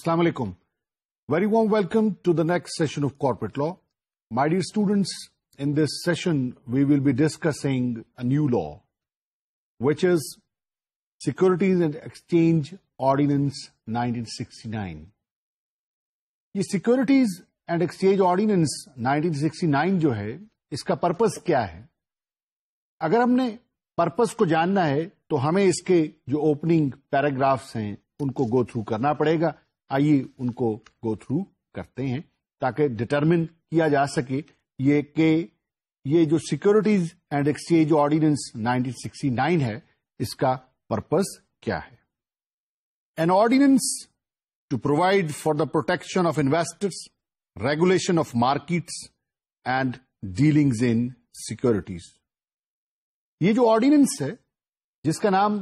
Assalamu alaikum. Very warm welcome to the next session of Corporate Law. My dear students, in this session we will be discussing a new law, which is Securities and Exchange Ordinance 1969. یہ securities and exchange ordinance 1969 جو ہے اس کا purpose کیا ہے؟ اگر ہم نے purpose کو جاننا ہے تو ہمیں اس کے جو اوپننگ پیراگرافس ہیں ان کو گو تھرو کرنا پڑے گا. آئیے ان کو گو تھرو کرتے ہیں تاکہ ڈٹرمن کیا جا سکے یہ کہ یہ جو سیکورٹیز اینڈ ایکسچینج آرڈیننس 1969 ہے اس کا پرپز کیا ہے. An ordinance to provide for the protection of investors, regulation of markets and dealings in securities. یہ جو آرڈیننس ہے جس کا نام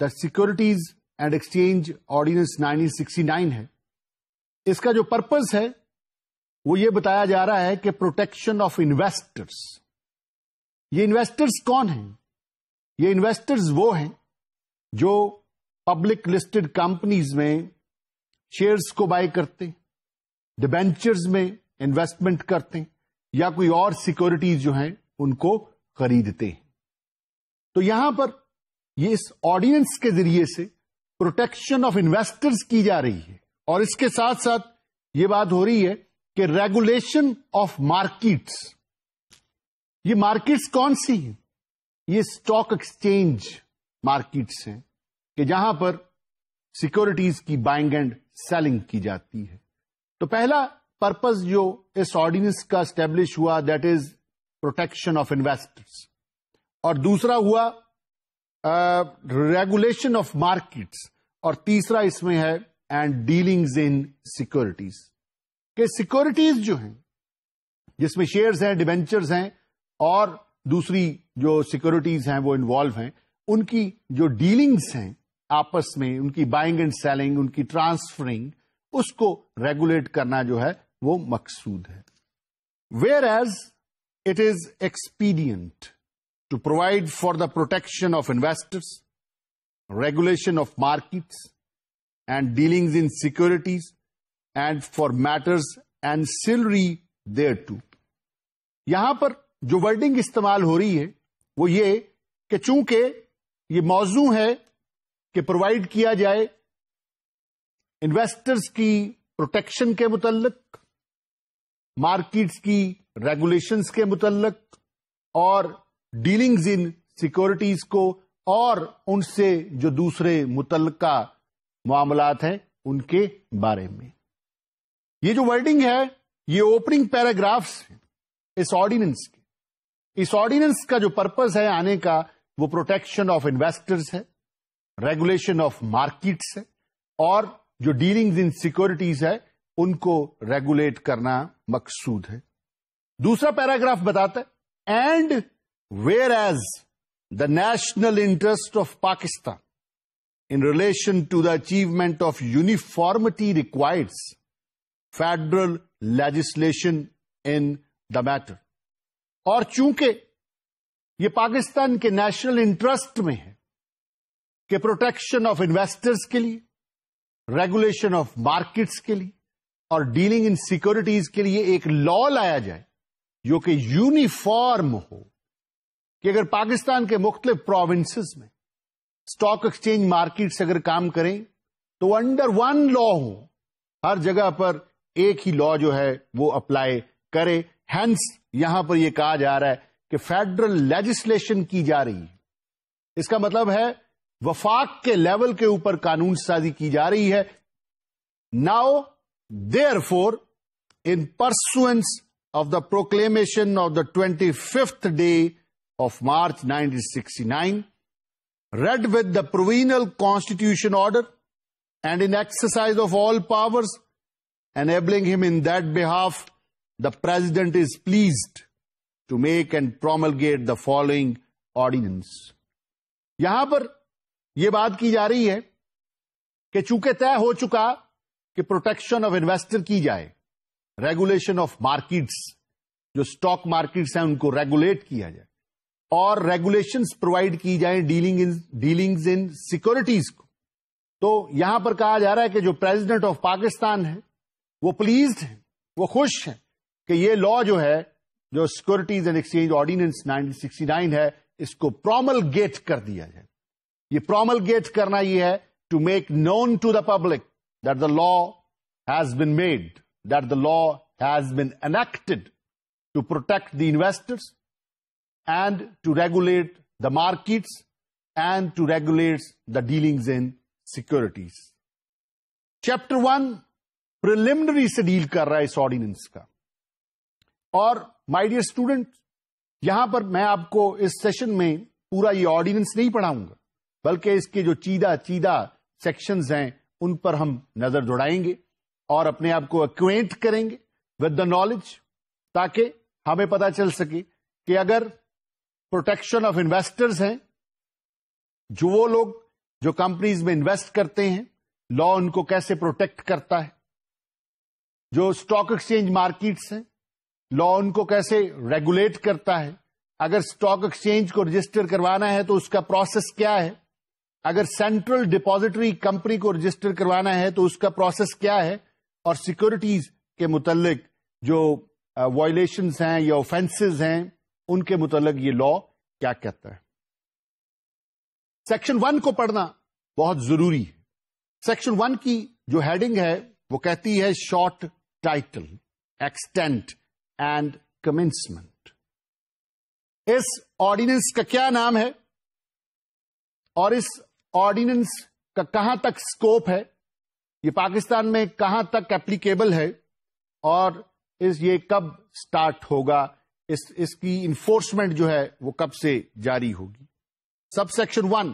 دا سیکورٹیز اینڈ ایکسچینج آرڈیننس 1969 ہے، اس کا جو پرپز ہے وہ یہ بتایا جا رہا ہے کہ پروٹیکشن آف انویسٹرس. یہ انویسٹرس کون ہیں؟ یہ انویسٹرز وہ ہیں جو پبلک لسٹڈ کمپنیز میں شیئرز کو بائی کرتے ہیں، ڈیبینچرز میں انویسٹمنٹ کرتے ہیں یا کوئی اور سیکورٹیز جو ہیں ان کو خریدتے ہیں. تو یہاں پر یہ اس آرڈیننس کے ذریعے سے پروٹیکشن آف انویسٹرز کی جا رہی ہے، اور اس کے ساتھ ساتھ یہ بات ہو رہی ہے کہ ریگولیشن آف مارکیٹس. یہ مارکیٹس کون سی ہیں؟ یہ اسٹاک ایکسچینج مارکیٹس ہیں کہ جہاں پر سیکورٹیز کی بائنگ اینڈ سیلنگ کی جاتی ہے. تو پہلا پرپز جو اس آرڈیننس کا اسٹیبلش ہوا that is protection of investors, اور دوسرا ہوا ریگولیشن آف مارکیٹس، اور تیسرا اس میں ہے اینڈ ڈیلنگز ان سیکورٹیز، کہ سیکورٹیز جو ہیں جس میں شیئرز ہیں، ڈیبینچرز ہیں اور دوسری جو سیکورٹیز ہیں وہ انوالو ہیں، ان کی جو ڈیلنگز ہیں آپس میں، ان کی بائنگ اینڈ سیلنگ، ان کی ٹرانسفرنگ، اس کو ریگولیٹ کرنا جو ہے وہ مقصود ہے. Whereas it is expedient to provide for the protection of investors, regulation of markets and dealings in securities and for matters ancillary thereto. یہاں پر جو ورڈنگ استعمال ہو رہی ہے وہ یہ کہ چونکہ یہ موضوع ہے کہ پرووائڈ کیا جائے انویسٹرز کی پروٹیکشن کے متعلق، مارکیٹس کی ریگولیشنز کے متعلق، اور ڈیلنگز ان سیکورٹیز کو اور ان سے جو دوسرے متعلقہ معاملات ہیں ان کے بارے میں. یہ جو ورڈنگ ہے یہ اوپننگ پیراگرافس ہیں اس آرڈیننس کے. اس آرڈیننس کا جو پرپز ہے آنے کا وہ پروٹیکشن آف انویسٹرز ہے، ریگولیشن آف مارکیٹس ہے، اور جو ڈیلنگز ان سیکورٹیز ہے ان کو ریگولیٹ کرنا مقصود ہے. دوسرا پیراگراف بتاتا ہے and where as the national interest of Pakistan in relation to the achievement of uniformity requires federal legislation in the matter. اور چونکہ یہ پاکستان کے نیشنل انٹرسٹ میں ہے کہ پروٹیکشن آف انویسٹرز کے لیے، ریگولیشن آف مارکیٹس کے لیے اور ڈیلنگ ان سیکورٹیز کے لیے ایک لا لایا جائے جو کہ یونیفارم ہو، کہ اگر پاکستان کے مختلف پروونسز میں اسٹاک ایکسچینج مارکیٹس اگر کام کریں تو انڈر ون لا ہو، ہر جگہ پر ایک ہی لا جو ہے وہ اپلائی کرے. ہینس یہاں پر یہ کہا جا رہا ہے کہ فیڈرل لیجسلیشن کی جا رہی ہے. اس کا مطلب ہے وفاق کے لیول کے اوپر قانون سازی کی جا رہی ہے. Now therefore in pursuance of the proclamation of the 25th day of March 1969, read with the provisional constitution order and in exercise of all powers enabling him in that behalf, the President is pleased to make and promulgate the following ordinance. یہاں پر یہ بات کی جا رہی ہے کہ چونکہ طے ہو چکا کہ پروٹیکشن آف انویسٹر کی جائے، ریگولیشن آف مارکیٹس جو اسٹاک مارکیٹس ہیں ان کو ریگولیٹ کیا جائے، اور ریگولیشنز پرووائڈ کی جائیں ڈیلنگز ان سیکورٹیز کو، تو یہاں پر کہا جا رہا ہے کہ جو پریزیڈنٹ آف پاکستان ہے وہ پلیزڈ ہے، وہ خوش ہے کہ یہ لا جو ہے، جو سیکورٹیز اینڈ ایکسچینج آرڈیننس 1969 ہے، اس کو پروملگیٹ کر دیا جائے. یہ پروملگیٹ کرنا یہ ہے to make known to the public that the law has been made, that the law has been enacted to protect the investors and to regulate the markets and to regulate the dealings in securities. Chapter 1 preliminary سے deal کر رہا ہے اس ordinance کا. اور my dear student, یہاں پر میں آپ کو اس سیشن میں پورا یہ آرڈیننس نہیں پڑھاؤں گا، بلکہ اس کے جو چیدہ سیکشنز ہیں ان پر ہم نظر دوڑائیں گے اور اپنے آپ کو ایکوینٹ کریں گے ود دا نالج، تاکہ ہمیں پتا چل سکے کہ اگر پروٹیکشن آف انویسٹرز ہیں، جو وہ لوگ جو کمپنیز میں انویسٹ کرتے ہیں، لا ان کو کیسے پروٹیکٹ کرتا ہے. جو اسٹاک ایکسچینج مارکیٹس ہیں، لا ان کو کیسے ریگولیٹ کرتا ہے. اگر اسٹاک ایکسچینج کو رجسٹر کروانا ہے تو اس کا پروسیس کیا ہے. اگر سینٹرل ڈپازیٹری کمپنی کو رجسٹر کروانا ہے تو اس کا پروسیس کیا ہے. اور سیکورٹیز کے متعلق جو وائلیشنز ہیں یا اوفینسز ہیں ان کے متعلق یہ لا کیا کہتا ہے. سیکشن 1 کو پڑھنا بہت ضروری ہے. سیکشن 1 کی جو ہیڈنگ ہے وہ کہتی ہے short title, extent and commencement. اس آرڈیننس کا کیا نام ہے اور اس آرڈیننس کا کہاں تک اسکوپ ہے، یہ پاکستان میں کہاں تک اپلیکیبل ہے، اور یہ کب سٹارٹ ہوگا، اس کی انفورسمنٹ جو ہے وہ کب سے جاری ہوگی. Sub section 1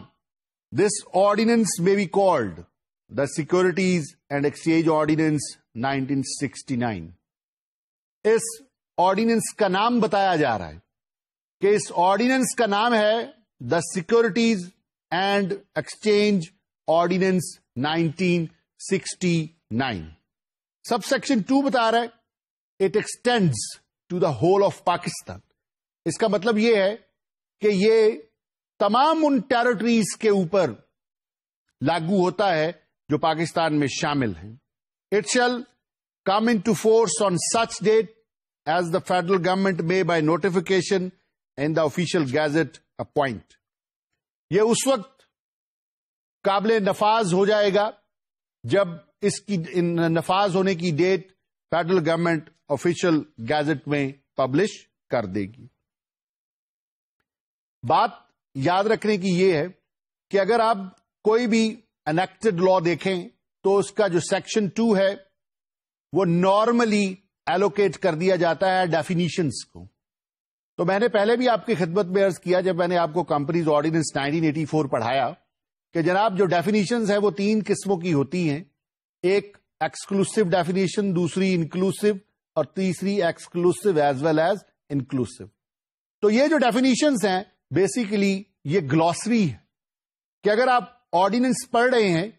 this ordinance may be called the Securities and Exchange Ordinance 1969. اس آرڈیننس کا نام بتایا جا رہا ہے کہ اس آرڈیننس کا نام ہے the securities and exchange ordinance 1969. Sub section 2 بتا رہا ہے it extends to the whole of Pakistan. اس کا مطلب یہ ہے کہ یہ تمام ان ٹیریٹریز کے اوپر لاگو ہوتا ہے جو پاکستان میں شامل ہیں. It shall come into force on such date as the federal government may by notification in the official gazette appoint. یہ اس وقت قابل نفاذ ہو جائے گا جب اس کی نفاذ ہونے کی date federal government official gazette میں پبلش کر دے گی. بات یاد رکھنے کی یہ ہے کہ اگر آپ کوئی بھی انیکٹڈ لا دیکھیں تو اس کا جو سیکشن 2 ہے وہ نارملی ایلوکیٹ کر دیا جاتا ہے ڈیفینیشنز کو. تو میں نے پہلے بھی آپ کی خدمت میں عرض کیا جب میں نے آپ کو کمپنیز آرڈیننس 1984 پڑھایا کہ جناب جو ڈیفینیشنز ہیں وہ 3 قسموں کی ہوتی ہیں. ایک ایکسکلوسیو ڈیفینیشن، دوسری انکلوسیو، اور تیسری exclusive as well as inclusive. تو یہ جو ڈیفینیشنز ہیں بیسیکلی یہ گلوسری ہے کہ اگر آپ آرڈیننس پڑھ رہے ہیں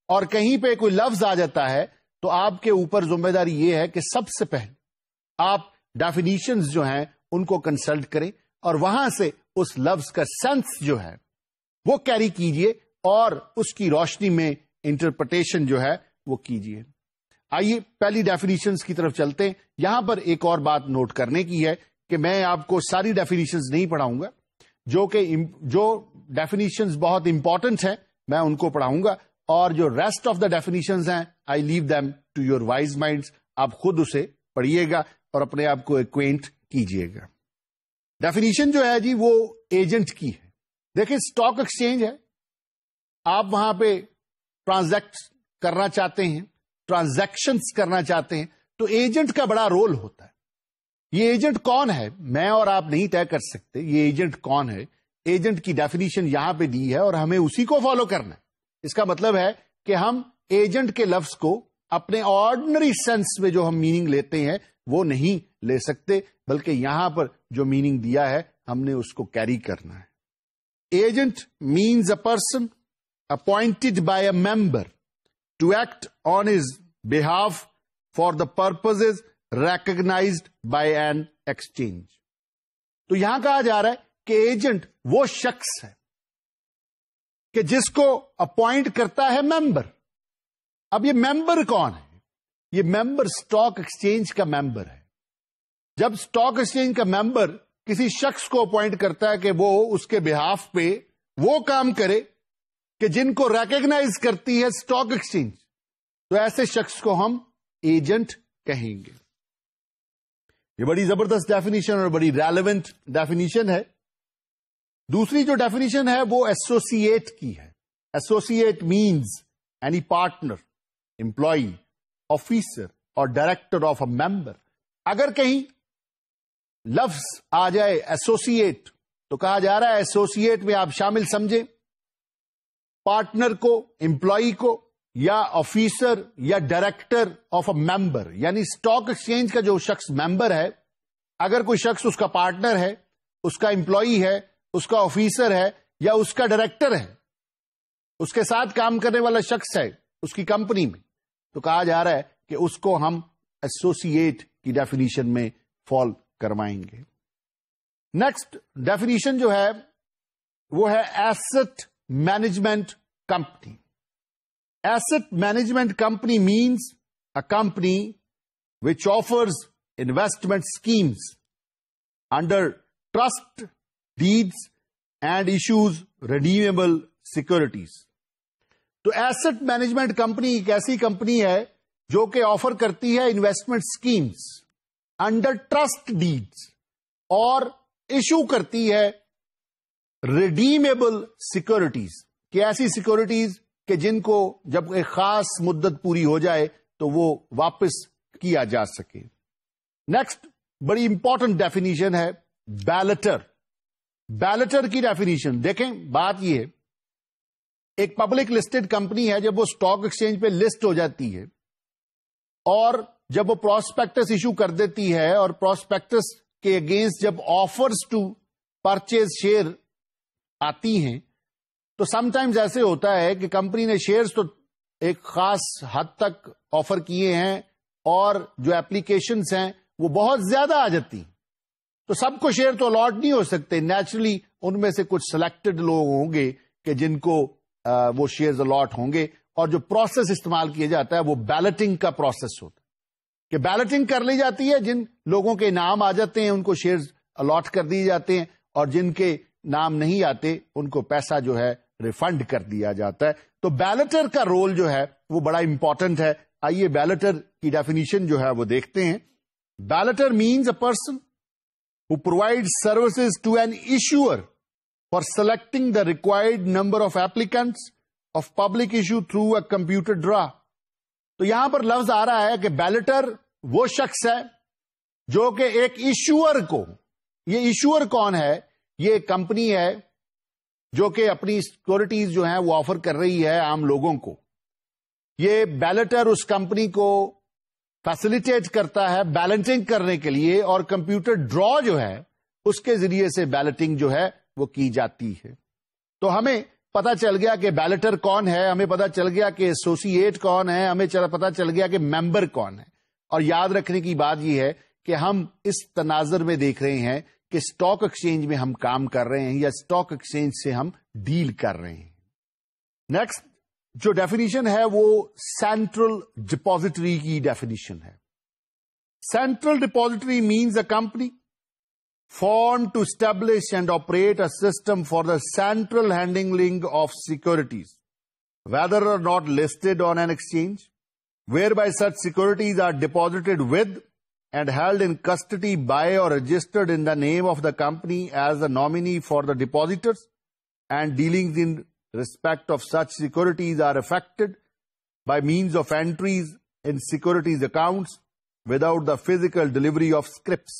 اور کہیں پہ کوئی لفظ آ جاتا ہے تو آپ کے اوپر ذمہ داری یہ ہے کہ سب سے پہلے آپ ڈیفینیشنز جو ہیں ان کو کنسلٹ کریں اور وہاں سے اس لفظ کا سینس جو ہے وہ کیری کیجئے اور اس کی روشنی میں انٹرپریٹیشن جو ہے وہ کیجئے. آئیے پہلی ڈیفینیشنز کی طرف چلتے ہیں. یہاں پر ایک اور بات نوٹ کرنے کی ہے کہ میں آپ کو ساری ڈیفینیشنز نہیں پڑھاؤں گا، جو ڈیفینیشنز بہت امپورٹنٹ ہیں میں ان کو پڑھاؤں گا، اور جو ریسٹ آف دا ڈیفینیشنز ہیں I leave them to your wise minds. آپ خود اسے پڑھیے گا اور اپنے آپ کو ایکوینٹ کیجیے گا. ڈیفینیشن جو ہے جی وہ ایجنٹ کی ہے. دیکھیں اسٹاک ایکسچینج ہے، آپ وہاں پہ ٹرانزیکٹ کرنا چاہتے ہیں، ٹرانزیکشنز کرنا چاہتے ہیں، تو ایجنٹ کا بڑا رول ہوتا ہے. یہ ایجنٹ کون ہے میں اور آپ نہیں طے کر سکتے. یہ ایجنٹ کون ہے، ایجنٹ کی ڈیفینیشن یہاں پہ دی ہے اور ہمیں اسی کو فالو کرنا ہے. اس کا مطلب ہے کہ ہم ایجنٹ کے لفظ کو اپنے آرڈنری سینس میں جو ہم میننگ لیتے ہیں وہ نہیں لے سکتے، بلکہ یہاں پر جو میننگ دیا ہے ہم نے اس کو کیری کرنا ہے. Agent means a person appointed by a member to act on his behalf for the purposes recognized by an exchange. تو یہاں کہا جا رہا ہے کہ ایجنٹ وہ شخص ہے، کہ جس کو اپوائنٹ کرتا ہے ممبر. اب یہ ممبر کون ہے؟ یہ ممبر اسٹاک ایکسچینج کا ممبر ہے. جب اسٹاک ایکسچینج کا ممبر کسی شخص کو اپوائنٹ کرتا ہے کہ وہ اس کے بہاف پہ وہ کام کرے کہ جن کو ریکگنائز کرتی ہے اسٹاک ایکسچینج، تو ایسے شخص کو ہم ایجنٹ کہیں گے. یہ بڑی زبردست ڈیفینیشن اور بڑی ریلیونٹ ڈیفینیشن ہے. دوسری جو ڈیفینیشن ہے وہ ایسوسیٹ کی ہے. Associate means any partner, employee, officer اور ڈائریکٹر آف اے ممبر. اگر کہیں لفظ آ جائے ایسوسیٹ تو کہا جا رہا ہے ایسوسیٹ میں آپ شامل سمجھیں پارٹنر کو، امپلائی کو، یا آفیسر یا ڈائریکٹر آف اے ممبر. یعنی اسٹاک ایکسچینج کا جو شخص ممبر ہے، اگر کوئی شخص اس کا پارٹنر ہے، اس کا امپلائی ہے، اس کا آفیسر ہے یا اس کا ڈائریکٹر ہے، اس کے ساتھ کام کرنے والا شخص ہے اس کی کمپنی میں، تو کہا جا رہا ہے کہ اس کو ہم ایسوسیٹ کی ڈیفینیشن میں فال کروائیں گے. نیکسٹ ڈیفینیشن جو ہے وہ ہے asset management company. Asset management company means a company which offers investment schemes under trust deeds and issues redeemable securities. تو ایسٹ مینجمنٹ کمپنی ایک ایسی کمپنی ہے جو کہ آفر کرتی ہے investment schemes under trust deeds اور ایشو کرتی ہے ریڈیمیبل سیکورٹیز، کہ ایسی سیکورٹیز کہ جن کو جب ایک خاص مدت پوری ہو جائے تو وہ واپس کیا جا سکے. نیکسٹ بڑی امپورٹنٹ ڈیفینیشن ہے بیلٹر. بیلٹر کی ڈیفینیشن دیکھیں. بات یہ ہے ایک پبلک لسٹڈ کمپنی ہے، جب وہ اسٹاک ایکسچینج پہ لسٹ ہو جاتی ہے اور جب وہ پراسپیکٹس ایشو کر دیتی ہے اور پراسپیکٹس کے اگینسٹ جب آفرز ٹو پرچیز شیئر آتی ہیں تو سم ٹائمز ایسے ہوتا ہے کہ کمپنی نے شیئرز تو ایک خاص حد تک آفر کیے ہیں اور جو اپلیکیشنز ہیں وہ بہت زیادہ آ جاتی ہیں، تو سب کو شیئر تو الاٹ نہیں ہو سکتے. نیچرلی ان میں سے کچھ سلیکٹڈ لوگ ہوں گے کہ جن کو وہ شیئرز الاٹ ہوں گے، اور جو پروسیس استعمال کیا جاتا ہے وہ بیلٹنگ کا پروسیس ہوتا ہے کہ بیلٹنگ کر لی جاتی ہے، جن لوگوں کے نام آ جاتے ہیں ان کو شیئرز الاٹ کر دیے جاتے ہیں اور جن کے نام نہیں آتے ان کو پیسہ جو ہے ریفنڈ کر دیا جاتا ہے. تو بیلٹر کا رول جو ہے وہ بڑا امپورٹنٹ ہے. آئیے بیلٹر کی ڈیفینیشن جو ہے وہ دیکھتے ہیں. Balloter means a person who provides services to an issuer for selecting the required number of applicants of public issue through a computer draw. تو یہاں پر لفظ آ رہا ہے کہ بیلٹر وہ شخص ہے جو کہ ایک ایشوئر کو، یہ ایشوئر کون ہے؟ یہ ایک کمپنی ہے جو کہ اپنی سیکورٹیز جو ہیں وہ آفر کر رہی ہے عام لوگوں کو. یہ بیلٹر اس کمپنی کو فیسیلیٹیٹ کرتا ہے بیلنٹنگ کرنے کے لیے، اور کمپیوٹر ڈرا جو ہے اس کے ذریعے سے بیلٹنگ جو ہے وہ کی جاتی ہے. تو ہمیں پتا چل گیا کہ بیلٹر کون ہے، ہمیں پتا چل گیا کہ ایسوسیٹ کون ہے، ہمیں پتا چل گیا کہ ممبر کون ہے. اور یاد رکھنے کی بات یہ ہے کہ ہم اس تناظر میں دیکھ رہے ہیں کہ اسٹاک ایکسچینج میں ہم کام کر رہے ہیں یا اسٹاک ایکسچینج سے ہم ڈیل کر رہے ہیں. نیکسٹ جو ڈیفینیشن ہے وہ سینٹرل ڈپازیٹری کی ڈیفینیشن ہے. Central depository means a company formed to establish and operate a system for the central handling of securities, whether or not listed on an exchange, whereby such securities are deposited with and held in custody by or registered in the name of the company as the nominee for the depositors, and dealings in respect of such securities are effected by means of entries in securities accounts without the physical delivery of scrips.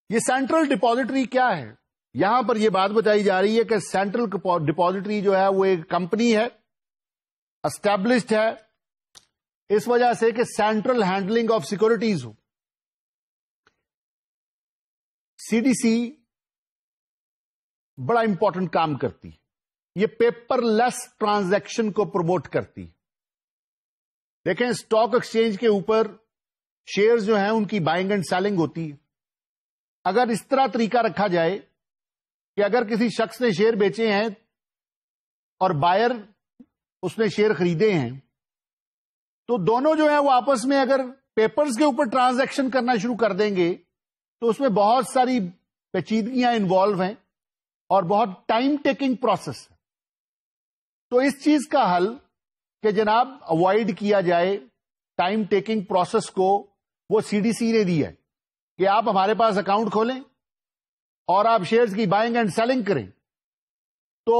یہ central depository کیا ہے؟ یہاں پر یہ بات بتائی جا رہی ہے کہ سینٹرل ڈپازیٹری جو ہے وہ ایک کمپنی ہے، اسٹیبلشڈ ہے اس وجہ سے کہ سینٹرل ہینڈلنگ آف سیکورٹیز ہو. سی ڈی سی بڑا امپورٹنٹ کام کرتی، یہ پیپر لیس ٹرانزیکشن کو پروموٹ کرتی. دیکھیں اسٹاک ایکسچینج کے اوپر شیئر جو ہیں ان کی بائنگ اینڈ سیلنگ ہوتی ہے. اگر اس طرح طریقہ رکھا جائے کہ اگر کسی شخص نے شیئر بیچے ہیں اور بائر اس نے شیئر خریدے ہیں، تو دونوں جو ہیں وہ آپس میں اگر پیپرز کے اوپر ٹرانزیکشن کرنا شروع کر دیں گے تو اس میں بہت ساری پیچیدگیاں انوالو ہیں اور بہت ٹائم ٹیکنگ پروسیس ہے. تو اس چیز کا حل کہ جناب اوائڈ کیا جائے ٹائم ٹیکنگ پروسیس کو، وہ سی ڈی سی نے دیا ہے کہ آپ ہمارے پاس اکاؤنٹ کھولیں اور آپ شیئرز کی بائنگ اینڈ سیلنگ کریں. تو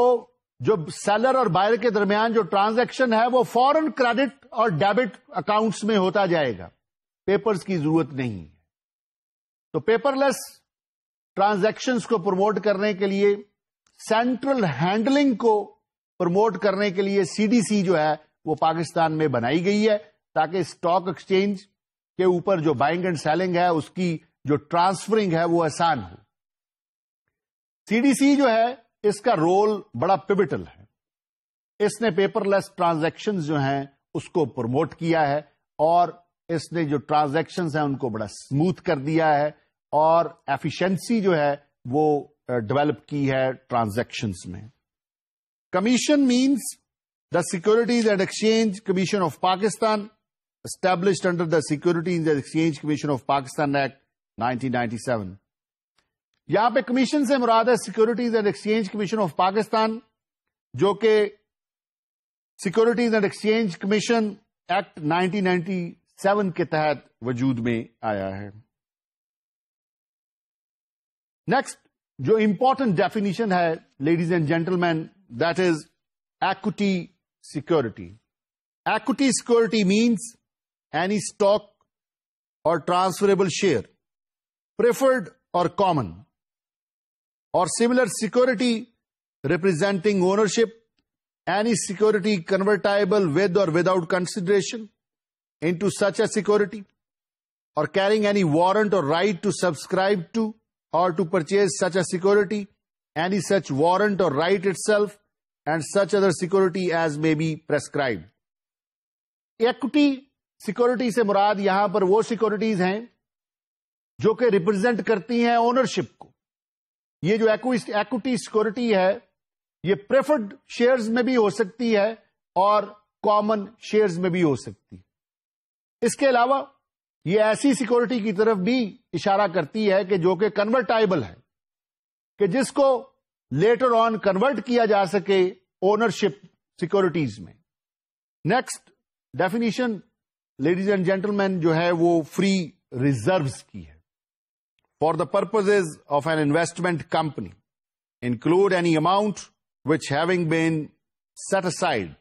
جو سیلر اور بائر کے درمیان جو ٹرانزیکشن ہے وہ فورن کریڈٹ اور ڈیبٹ اکاؤنٹس میں ہوتا جائے گا، پیپرز کی ضرورت نہیں ہے. تو پیپر لیس ٹرانزیکشنز کو پروموٹ کرنے کے لیے، سینٹرل ہینڈلنگ کو پروموٹ کرنے کے لیے سی ڈی سی جو ہے وہ پاکستان میں بنائی گئی ہے تاکہ اسٹاک ایکسچینج کے اوپر جو بائنگ اینڈ سیلنگ ہے اس کی جو ٹرانسفرنگ ہے وہ آسان ہو. سی ڈی سی جو ہے اس کا رول بڑا پیوٹل ہے. اس نے پیپر لیس ٹرانزیکشنز جو ہیں اس کو پروموٹ کیا ہے اور اس نے جو ٹرانزیکشنز ہیں ان کو بڑا اسموتھ کر دیا ہے اور ایفیشنسی جو ہے وہ ڈیولپ کی ہے ٹرانزیکشنز میں. Commission means the securities and exchange commission of Pakistan established under the Securities and Exchange Commission of Pakistan Act 1997. یہاں پہ کمیشن سے مراد ہے securities and exchange commission of Pakistan, جو کہ securities and exchange commission act 1997 کے تحت وجود میں آیا ہے. نیکسٹ جو امپورٹنٹ ڈیفینیشن ہے ladies and gentlemen, that is equity security. Equity security means any stock or transferable share, preferred or common, or similar security representing ownership, any security convertible with or without consideration into such a security, or carrying any warrant or right to subscribe to or to purchase such a security, any such warrant or right itself, and such other security as may be prescribed. Equity security سے مراد یہاں پر وہ securities ہیں جو کہ represent کرتی ہیں ownership کو. یہ جو ایکوٹی سیکورٹی ہے یہ پریفرڈ شیئرز میں بھی ہو سکتی ہے اور کامن شیئرز میں بھی ہو سکتی ہے. اس کے علاوہ یہ ایسی سیکورٹی کی طرف بھی اشارہ کرتی ہے کہ جو کہ کنورٹائبل ہے، کہ جس کو لیٹر آن کنورٹ کیا جا سکے اونرشپ سیکورٹیز میں. Next definition ladies and gentleman جو ہے وہ فری ریزروز کی ہے. For the purposes of an investment company include any amount which having been set aside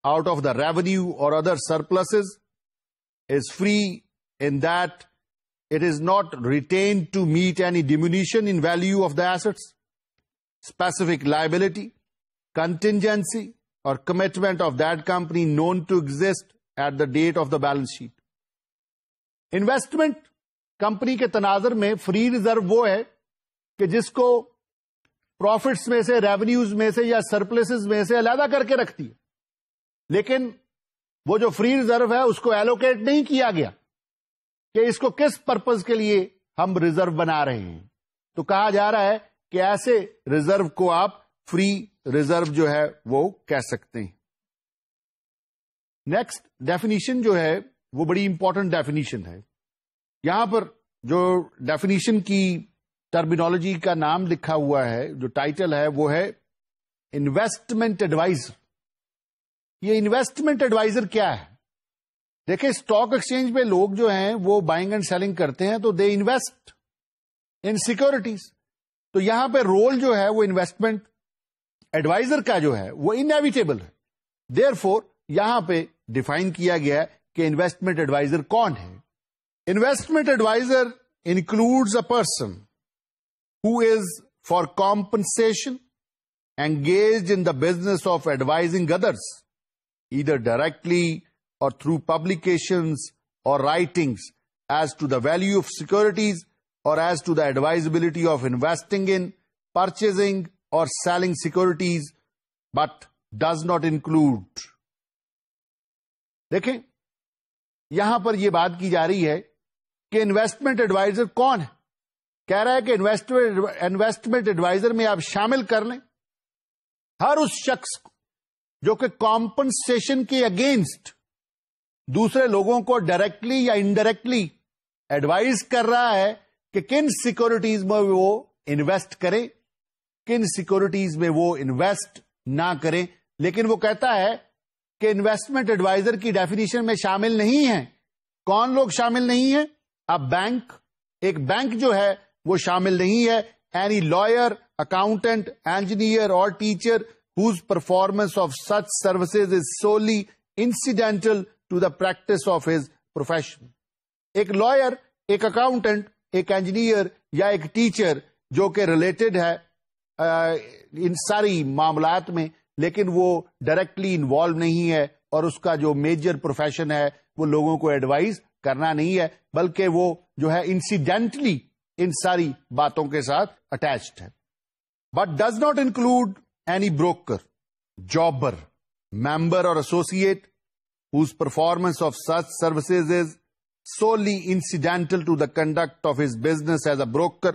out of the revenue or other surpluses is free in that it is not retained to meet any diminution in value of the assets, specific liability, contingency, or commitment of that company known to exist at the date of the balance sheet. Investment company کے تناظر میں free reserve وہ ہے کہ جس کو prophets میں سے، ریونیوز میں سے یا سرپلسز میں سے علیحدہ کر کے رکھتی ہے، لیکن وہ جو فری ریزرو ہے اس کو ایلوکیٹ نہیں کیا گیا کہ اس کو کس پرپز کے لیے ہم ریزرو بنا رہے ہیں. تو کہا جا رہا ہے کہ ایسے ریزرو کو آپ فری ریزرو جو ہے وہ کہہ سکتے ہیں. نیکسٹ ڈیفینیشن جو ہے وہ بڑی امپورٹنٹ ڈیفینیشن ہے. یہاں پر جو ڈیفینیشن کی ٹرمینالوجی کا نام لکھا ہوا ہے، جو ٹائٹل ہے وہ ہے انویسٹمنٹ ایڈوائزر. یہ انویسٹمنٹ ایڈوائزر کیا ہے؟ دیکھیں، اسٹاک ایکسچینج پہ لوگ جو ہیں وہ بائنگ اینڈ سیلنگ کرتے ہیں تو دے انویسٹ ان سیکورٹیز. تو یہاں پہ رول جو ہے وہ انویسٹمنٹ ایڈوائزر کا جو ہے وہ انیویٹیبل ہے. دیر فور یہاں پہ ڈیفائن کیا گیا کہ انویسٹمنٹ ایڈوائزر کون ہے. Investment advisor includes a person who is for compensation engaged in the business of advising others, either directly or through publications or writings, as to the value of securities or as to the advisability of investing in, purchasing or selling securities, but does not include. دیکھیں، یہاں پر یہ بات کی جا رہی ہے کہ انویسٹمنٹ ایڈوائزر کون ہے. کہہ رہا ہے کہ انویسٹمنٹ ایڈوائزر میں آپ شامل کر لیں ہر اس شخص کو جو کہ کمپنسیشن کے اگینسٹ دوسرے لوگوں کو ڈائریکٹلی یا انڈائریکٹلی ایڈوائز کر رہا ہے کہ کن سیکورٹیز میں وہ انویسٹ کریں، کن سیکورٹیز میں وہ انویسٹ نہ کریں، لیکن وہ کہتا ہے کہ انویسٹمنٹ ایڈوائزر کی ڈیفینیشن میں شامل نہیں ہیں. کون لوگ شامل نہیں ہیں؟ اب بینک، ایک بینک جو ہے وہ شامل نہیں ہے. اینی لائر، اکاؤنٹنٹ، انجینئر اور teacher whose performance of such services is solely incidental to the practice of his profession. ایک لائر، ایک اکاؤنٹنٹ، ایک انجینئر یا ایک ٹیچر جو کہ ریلیٹڈ ہے ان ساری معاملات میں، لیکن وہ ڈائریکٹلی انوالو نہیں ہے اور اس کا جو میجر پروفیشن ہے وہ لوگوں کو ایڈوائز کرنا نہیں ہے، بلکہ وہ جو ہے انسیڈنٹلی ان ساری باتوں کے ساتھ اٹیچڈ ہے. But does not include any broker, jobber, member or associate whose performance of such services is solely incidental to the conduct of his business as a broker,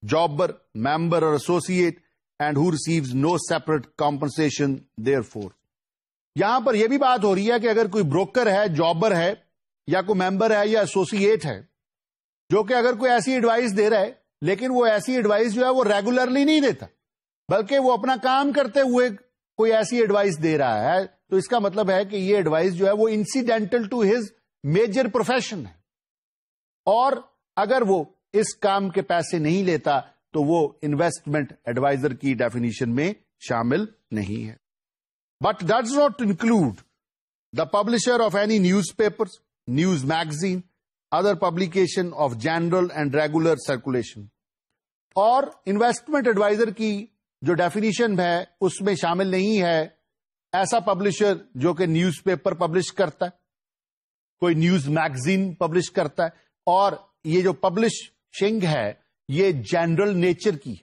jobber, member or associate and who receives no separate compensation therefore. یہاں پر یہ بھی بات ہو رہی ہے کہ اگر کوئی بروکر ہے، جابر ہے یا کوئی ممبر ہے یا ایسوسیٹ ہے جو کہ اگر کوئی ایسی ایڈوائز دے رہا ہے، لیکن وہ ایسی ایڈوائز جو ہے وہ ریگولرلی نہیں دیتا بلکہ وہ اپنا کام کرتے ہوئے کوئی ایسی ایڈوائز دے رہا ہے، تو اس کا مطلب ہے کہ یہ ایڈوائز جو ہے وہ انسیڈنٹل ٹو ہز میجر پروفیشن ہے، اور اگر وہ اس کام کے پیسے نہیں لیتا تو وہ انویسٹمنٹ ایڈوائزر کی ڈیفینیشن میں شامل نہیں ہے. But does not include the publisher of any news paper, news magazine, other publication of general and regular circulation. اور انویسٹمنٹ ایڈوائزر کی جو ڈیفینیشن ہے اس میں شامل نہیں ہے ایسا پبلشر جو کہ نیوز پیپر پبلش کرتا ہے، کوئی نیوز میگزین پبلش کرتا ہے، اور یہ جو پبلشنگ ہے یہ جنرل نیچر کی،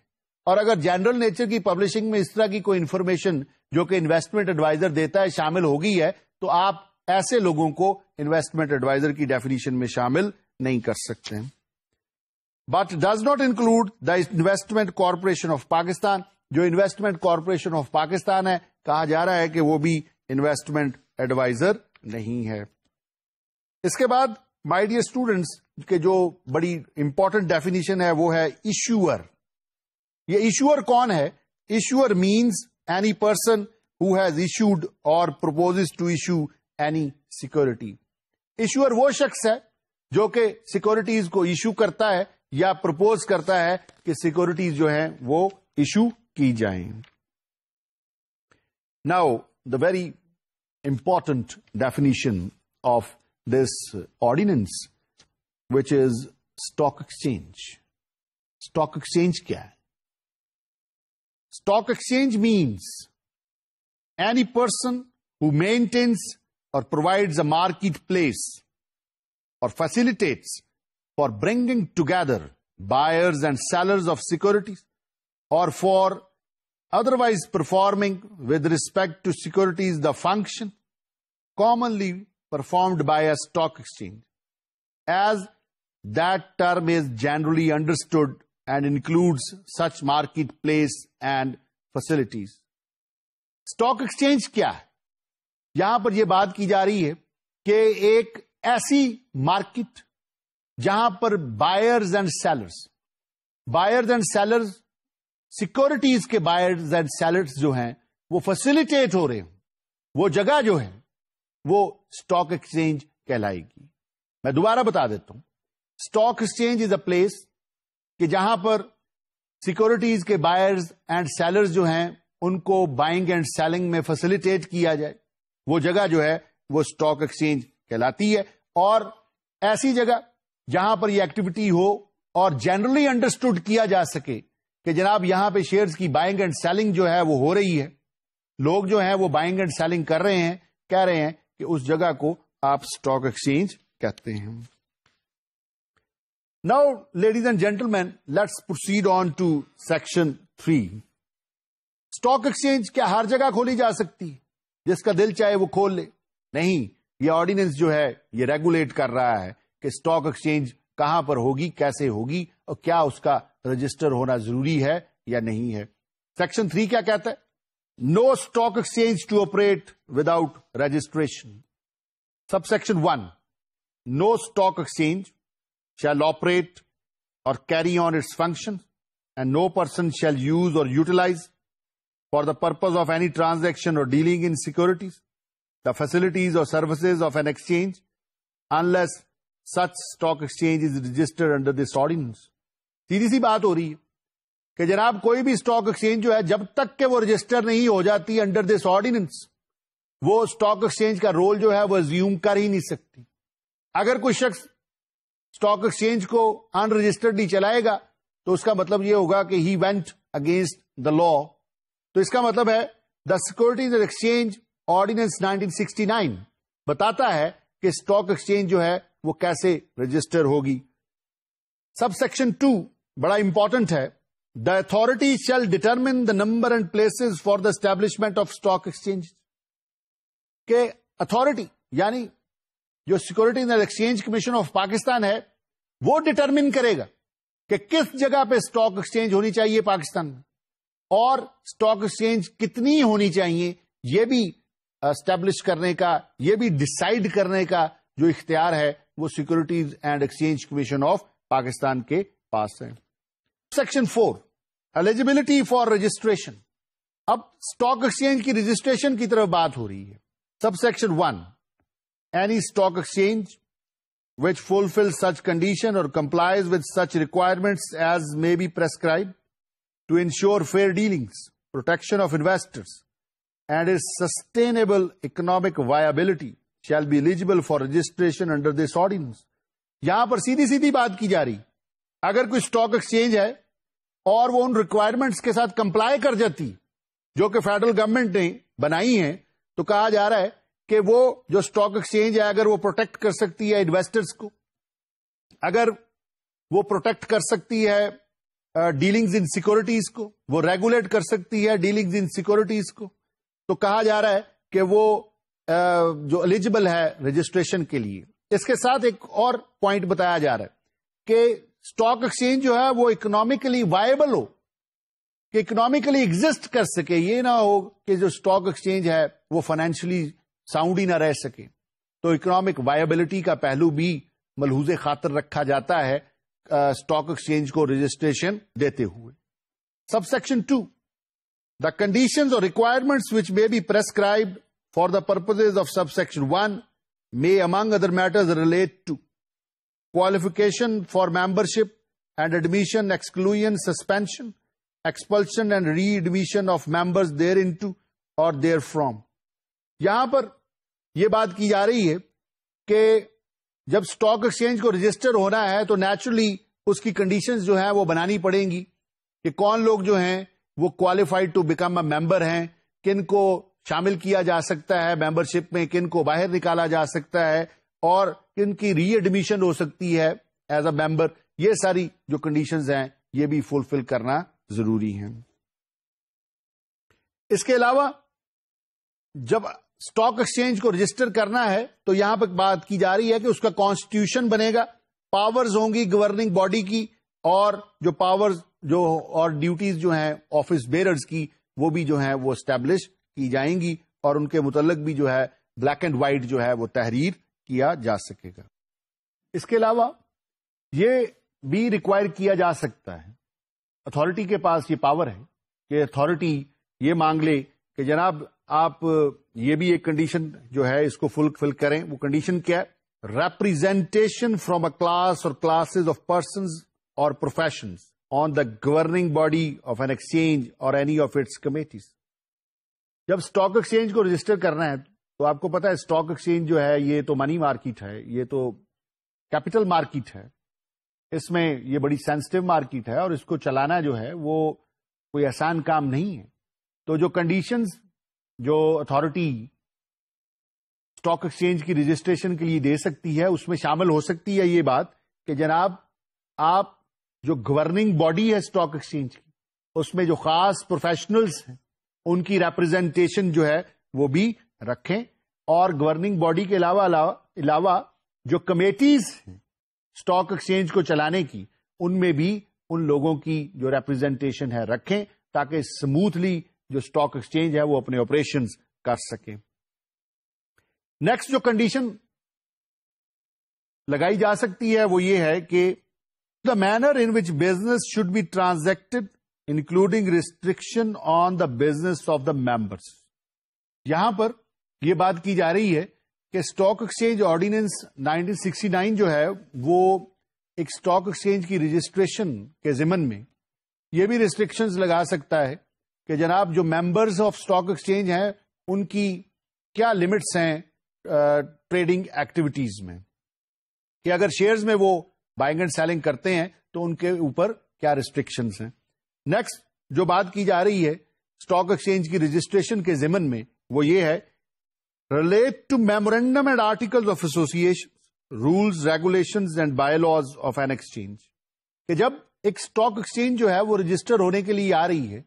اور اگر جنرل نیچر کی پبلشنگ میں اس طرح کی کوئی انفارمیشن جو کہ انویسٹمنٹ ایڈوائزر دیتا ہے شامل ہو گئی ہے تو آپ ایسے لوگوں کو انویسٹمنٹ ایڈوائزر کی ڈیفینیشن میں شامل نہیں کر سکتے ہیں. But does not include the investment corporation of Pakistan. جو انویسٹمنٹ کارپوریشن آف پاکستان ہے، کہا جا رہا ہے کہ وہ بھی انویسٹمنٹ ایڈوائزر نہیں ہے. اس کے بعد مائی ڈیئر اسٹوڈینٹس کے جو بڑی امپورٹنٹ ڈیفینیشن ہے وہ ہے ایشوئر. یہ ایشوئر کون ہے؟ Issuer means any person who has issued or proposes to issue any security. Issuer وہ شخص ہے جو کہ سیکورٹیز کو ایشو کرتا ہے یا پروپوز کرتا ہے کہ سیکورٹیز جو ہیں وہ ایشو کی جائیں. Now the very important definition of this ordinance which is stock exchange. Stock exchange کیا ہے؟ Stock exchange means any person who maintains or provides a marketplace or facilitates for bringing together buyers and sellers of securities or for otherwise performing with respect to securities the function commonly performed by a stock exchange, as that term is generally understood and includes such marketplace and facilities. Stock exchange کیا ہے؟ یہاں پر یہ بات کی جا رہی ہے کہ ایک ایسی مارکیٹ جہاں پر بائرز اینڈ سیلرز سیکورٹیز کے بائرز اینڈ سیلرز جو ہیں وہ فیسیلیٹیٹ ہو رہے ہوں، وہ جگہ جو ہے وہ اسٹاک ایکسچینج کہلائے گی. میں دوبارہ بتا دیتا ہوں، stock exchange is a place کہ جہاں پر سیکورٹیز کے بائرز اینڈ سیلرز جو ہیں ان کو بائنگ اینڈ سیلنگ میں فیسیلیٹیٹ کیا جائے، وہ جگہ جو ہے وہ اسٹاک ایکسچینج کہلاتی ہے. اور ایسی جگہ جہاں پر یہ ایکٹیویٹی ہو اور جنرلی انڈرسٹوڈ کیا جا سکے کہ جناب یہاں پہ شیئرز کی بائنگ اینڈ سیلنگ جو ہے وہ ہو رہی ہے، لوگ جو ہیں وہ بائنگ اینڈ سیلنگ کر رہے ہیں، کہہ رہے ہیں کہ اس جگہ کو آپ اسٹاک ایکسچینج کہتے ہیں. Now, ladies and gentlemen, let's proceed on to section 3. Stock exchange کیا ہر جگہ کھولی جا سکتی ہے؟ جس کا دل چاہے وہ کھول لے؟ نہیں، یہ آرڈیننس جو ہے یہ ریگولیٹ کر رہا ہے کہ اسٹاک ایکسچینج کہاں پر ہوگی، کیسے ہوگی، اور کیا اس کا رجسٹر ہونا ضروری ہے یا نہیں ہے. سیکشن 3 کیا کہتا ہے؟ No stock exchange to operate without registration. Subsection 1. No stock exchange shall operate or carry on its functions, and no person shall use or utilize for the purpose of any transaction or dealing in securities the facilities or services of an exchange unless such stock exchange is registered under this ordinance. سیدھی سی بات ہو رہی ہے کہ جناب کوئی بھی stock exchange جو ہے جب تک کہ وہ رجسٹر نہیں ہو جاتی انڈر دس آرڈیننس وہ اسٹاک ایکسچینج کا رول جو ہے وہ زیوم کر ہی نہیں سکتی. اگر کوئی شخص اسٹاک ایکسچینج کو ان رجسٹرڈلی چلائے گا تو اس کا مطلب یہ ہوگا کہ ہی وینٹ اگینسٹ دا لا. تو اس کا مطلب ہے the securities and exchange ordinance 1969 بتاتا ہے کہ اسٹاک ایکسچینج جو ہے وہ کیسے رجسٹر ہوگی. سب سیکشن 2 بڑا امپورٹنٹ ہے. The authority shell determine the number and places for the establishment of stock exchange. کہ اتھارٹی یعنی جو securities and exchange commission of Pakistan ہے وہ ڈٹرمن کرے گا کہ کس جگہ پہ اسٹاک ایکسچینج ہونی چاہیے پاکستان میں اور اسٹاک ایکسچینج کتنی ہونی چاہیے یہ بھی اسٹیبلش کرنے کا یہ بھی ڈسائڈ کرنے کا جو اختیار ہے وہ securities and exchange commission of Pakistan کے پاس ہے. Section 4 eligibility for registration. اب اسٹاک ایکسچینج کی رجسٹریشن کی طرف بات ہو رہی ہے. Sub section 1 any stock exchange which fulfills such condition or complies with such requirements as may be prescribed to ensure fair dealings, protection of investors, and its sustainable economic viability shall be eligible for registration under this ordinance. یہاں پر سیدھی سیدھی بات کی جا رہی اگر کوئی stock exchange ہے اور وہ ان ریکوائرمنٹس کے ساتھ کمپلائی کر جاتی جو کہ فیڈرل گورنمنٹ نے بنائی ہیں تو کہا جا رہا ہے کہ وہ جو اسٹاک ایکسچینج ہے اگر وہ پروٹیکٹ کر سکتی ہے انویسٹرز کو اگر وہ پروٹیکٹ کر سکتی ہے ڈیلنگز ان سیکورٹیز کو وہ ریگولیٹ کر سکتی ہے ڈیلنگز ان سیکورٹیز کو تو کہا جا رہا ہے کہ وہ جو ایلیجبل ہے رجسٹریشن کے لیے. اس کے ساتھ ایک اور پوائنٹ بتایا جا رہا ہے کہ اسٹاک ایکسچینج جو ہے وہ اکنامکلی وائبل ہو کہ اکنامکلی ایگزسٹ کر سکے. یہ نہ ہو کہ جو اسٹاک ایکسچینج ہے وہ فائنینشلی ساؤنڈ ہی نہ رہ سکے. تو اکنامک وائبلٹی کا پہلو بھی ملحوظ خاطر رکھا جاتا ہے اسٹاک ایکسچینج کو رجسٹریشن دیتے ہوئے. سب سیکشن 2 دا کنڈیشنز اور requirements which may be prescribed for the purposes of subsection 1 may among other matters relate to qualification for membership and admission, exclusion, suspension, expulsion and readmission of members thereinto or therefrom. یہاں پر یہ بات کی جا رہی ہے کہ جب اسٹاک ایکسچینج کو رجسٹر ہونا ہے تو نیچرلی اس کی کنڈیشنز جو ہیں وہ بنانی پڑیں گی کہ کون لوگ جو ہیں وہ کوالیفائڈ ٹو بیکم اے ممبر ہیں, کن کو شامل کیا جا سکتا ہے ممبرشپ میں, کن کو باہر نکالا جا سکتا ہے اور کن کی ری ایڈمیشن ہو سکتی ہے ایز اے ممبر. یہ ساری جو کنڈیشنز ہیں یہ بھی فلفل کرنا ضروری ہیں. اس کے علاوہ جب اسٹاک ایکسچینج کو رجسٹر کرنا ہے تو یہاں پہ بات کی جا رہی ہے کہ اس کا کانسٹیٹیوشن بنے گا, پاورز ہوں گی گورننگ باڈی کی اور جو پاورز جو اور ڈیوٹیز جو ہیں آفس بیئرز کی وہ بھی جو ہیں وہ اسٹیبلش کی جائیں گی اور ان کے متعلق بھی جو ہے بلیک اینڈ وائٹ جو ہے وہ تحریر کیا جا سکے گا. اس کے علاوہ یہ بھی ریکوائر کیا جا سکتا ہے, اتھارٹی کے پاس یہ پاور ہے کہ اتھارٹی یہ مانگ لے کہ جناب آپ یہ بھی ایک کنڈیشن جو ہے اس کو فلفل کریں. وہ کنڈیشن کیا ہے؟ ریپریزنٹیشن فرام اے کلاس اور کلاسز آف پرسنز اور professions on the governing body of an exchange اور اینی آف اٹس کمیٹیز. جب اسٹاک ایکسچینج کو رجسٹر کرنا ہے تو آپ کو پتا ہے اسٹاک ایکسچینج جو ہے یہ تو منی مارکیٹ ہے, یہ تو کیپٹل مارکیٹ ہے, اس میں یہ بڑی سینسٹیو مارکیٹ ہے اور اس کو چلانا جو ہے وہ کوئی آسان کام نہیں ہے. تو جو کنڈیشنز جو اتھارٹی اسٹاک ایکسچینج کی رجسٹریشن کے لیے دے سکتی ہے اس میں شامل ہو سکتی ہے یہ بات کہ جناب آپ جو گورننگ باڈی ہے اسٹاک ایکسچینج کی اس میں جو خاص پروفیشنلز ہیں ان کی ریپرزینٹیشن جو ہے وہ بھی رکھیں اور گورننگ باڈی کے علاوہ جو کمیٹیز ہیں اسٹاک ایکسچینج کو چلانے کی ان میں بھی ان لوگوں کی جو ریپرزینٹیشن ہے رکھیں تاکہ اسموتھلی جو اسٹاک ایکسچینج ہے وہ اپنے آپریشنز کر سکیں. نیکسٹ جو کنڈیشن لگائی جا سکتی ہے وہ یہ ہے کہ the manner in which business should be transacted including restriction on the business of the members. یہاں پر یہ بات کی جا رہی ہے کہ اسٹاک ایکسچینج آرڈیننس 1969 جو ہے وہ ایک اسٹاک ایکسچینج کی رجسٹریشن کے ضمن میں یہ بھی ریسٹرکشنز لگا سکتا ہے کہ جناب جو ممبرز آف اسٹاک ایکسچینج ہیں ان کی کیا لمٹس ہیں ٹریڈنگ ایکٹیویٹیز میں، کہ اگر شیئرز میں وہ بائنگ اینڈ سیلنگ کرتے ہیں تو ان کے اوپر کیا ریسٹرکشنز ہیں. نیکسٹ جو بات کی جا رہی ہے اسٹاک ایکسچینج کی رجسٹریشن کے ضمن میں وہ یہ ہے relate to memorandum and articles of association rules regulations and by laws of an exchange. کہ جب ایک اسٹاک ایکسچینج جو ہے وہ رجسٹر ہونے کے لیے آ رہی ہے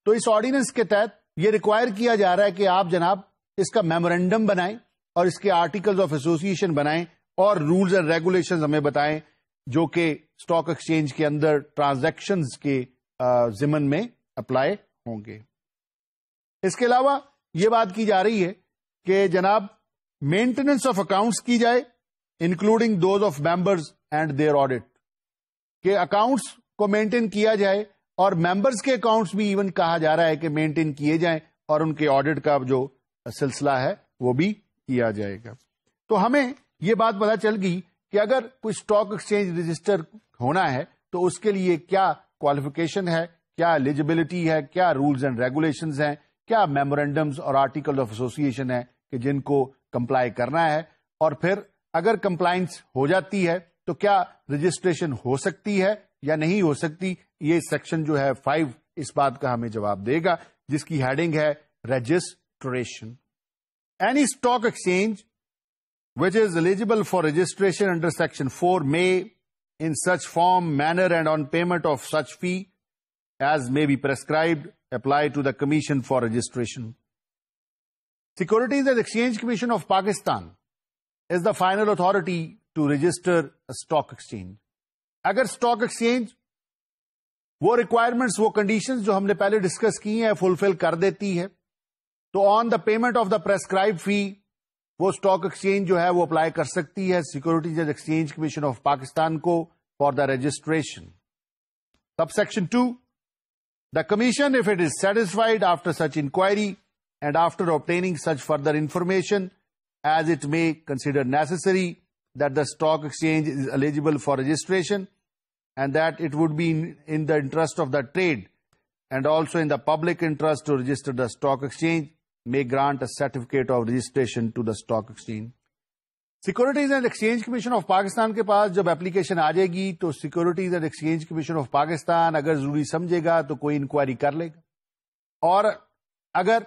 تو اس آرڈیننس کے تحت یہ ریکوائر کیا جا رہا ہے کہ آپ جناب اس کا میمورینڈم بنائیں اور اس کے آرٹیکلز آف ایسوسیشن بنائیں اور رولز اینڈ ریگولیشنز ہمیں بتائیں جو کہ اسٹاک ایکسچینج کے اندر ٹرانزیکشنز کے ضمن میں اپلائی ہوں گے. اس کے علاوہ یہ بات کی جا رہی ہے کہ جناب مینٹیننس آف اکاؤنٹس کی جائے including those of members and their audit, کہ اکاؤنٹس کو مینٹین کیا جائے اور ممبرز کے اکاؤنٹس بھی ایون کہا جا رہا ہے کہ مینٹین کیے جائیں اور ان کے آڈٹ کا جو سلسلہ ہے وہ بھی کیا جائے گا. تو ہمیں یہ بات پتہ چل گئی کہ اگر کوئی اسٹاک ایکسچینج رجسٹر ہونا ہے تو اس کے لیے کیا کوالیفیکیشن ہے، کیا ایلیجبلٹی ہے، کیا رولز اینڈ ریگولیشنز ہیں، کیا میمورینڈمز اور آرٹیکل آف ایسوسیشن ہے کہ جن کو کمپلائی کرنا ہے، اور پھر اگر کمپلائنس ہو جاتی ہے تو کیا رجسٹریشن ہو سکتی ہے یا نہیں ہو سکتی. یہ سیکشن جو ہے 5 اس بات کا ہمیں جواب دے گا جس کی ہیڈنگ ہے registration. Any stock exchange which is eligible for registration under Section 4 may, in such form, manner and on payment of such fee as may be prescribed, apply to the Commission for Registration. Securities and Exchange Commission of Pakistan is the final authority to register a stock exchange. اگر stock exchange وہ requirements وہ conditions جو ہم نے پہلے discuss کی ہیں فلفل کر دیتی ہے تو on the payment of the prescribed fee وہ اسٹاک ایکسچینج جو ہے وہ اپلائی کر سکتی ہے securities and exchange commission of Pakistan کو for the registration. Sub section 2 the commission if it is satisfied after such inquiry and after obtaining such further information as it may consider necessary that the stock exchange is eligible for registration and that it would be in the interest of the trade and also in the public interest to register the stock exchange, may grant a certificate of registration to the stock exchange. Securities and exchange commission of Pakistan کے پاس جب application آ جائے گی تو securities and exchange commission of Pakistan اگر ضروری سمجھے گا تو کوئی انکوائری کر لے گا، اور اگر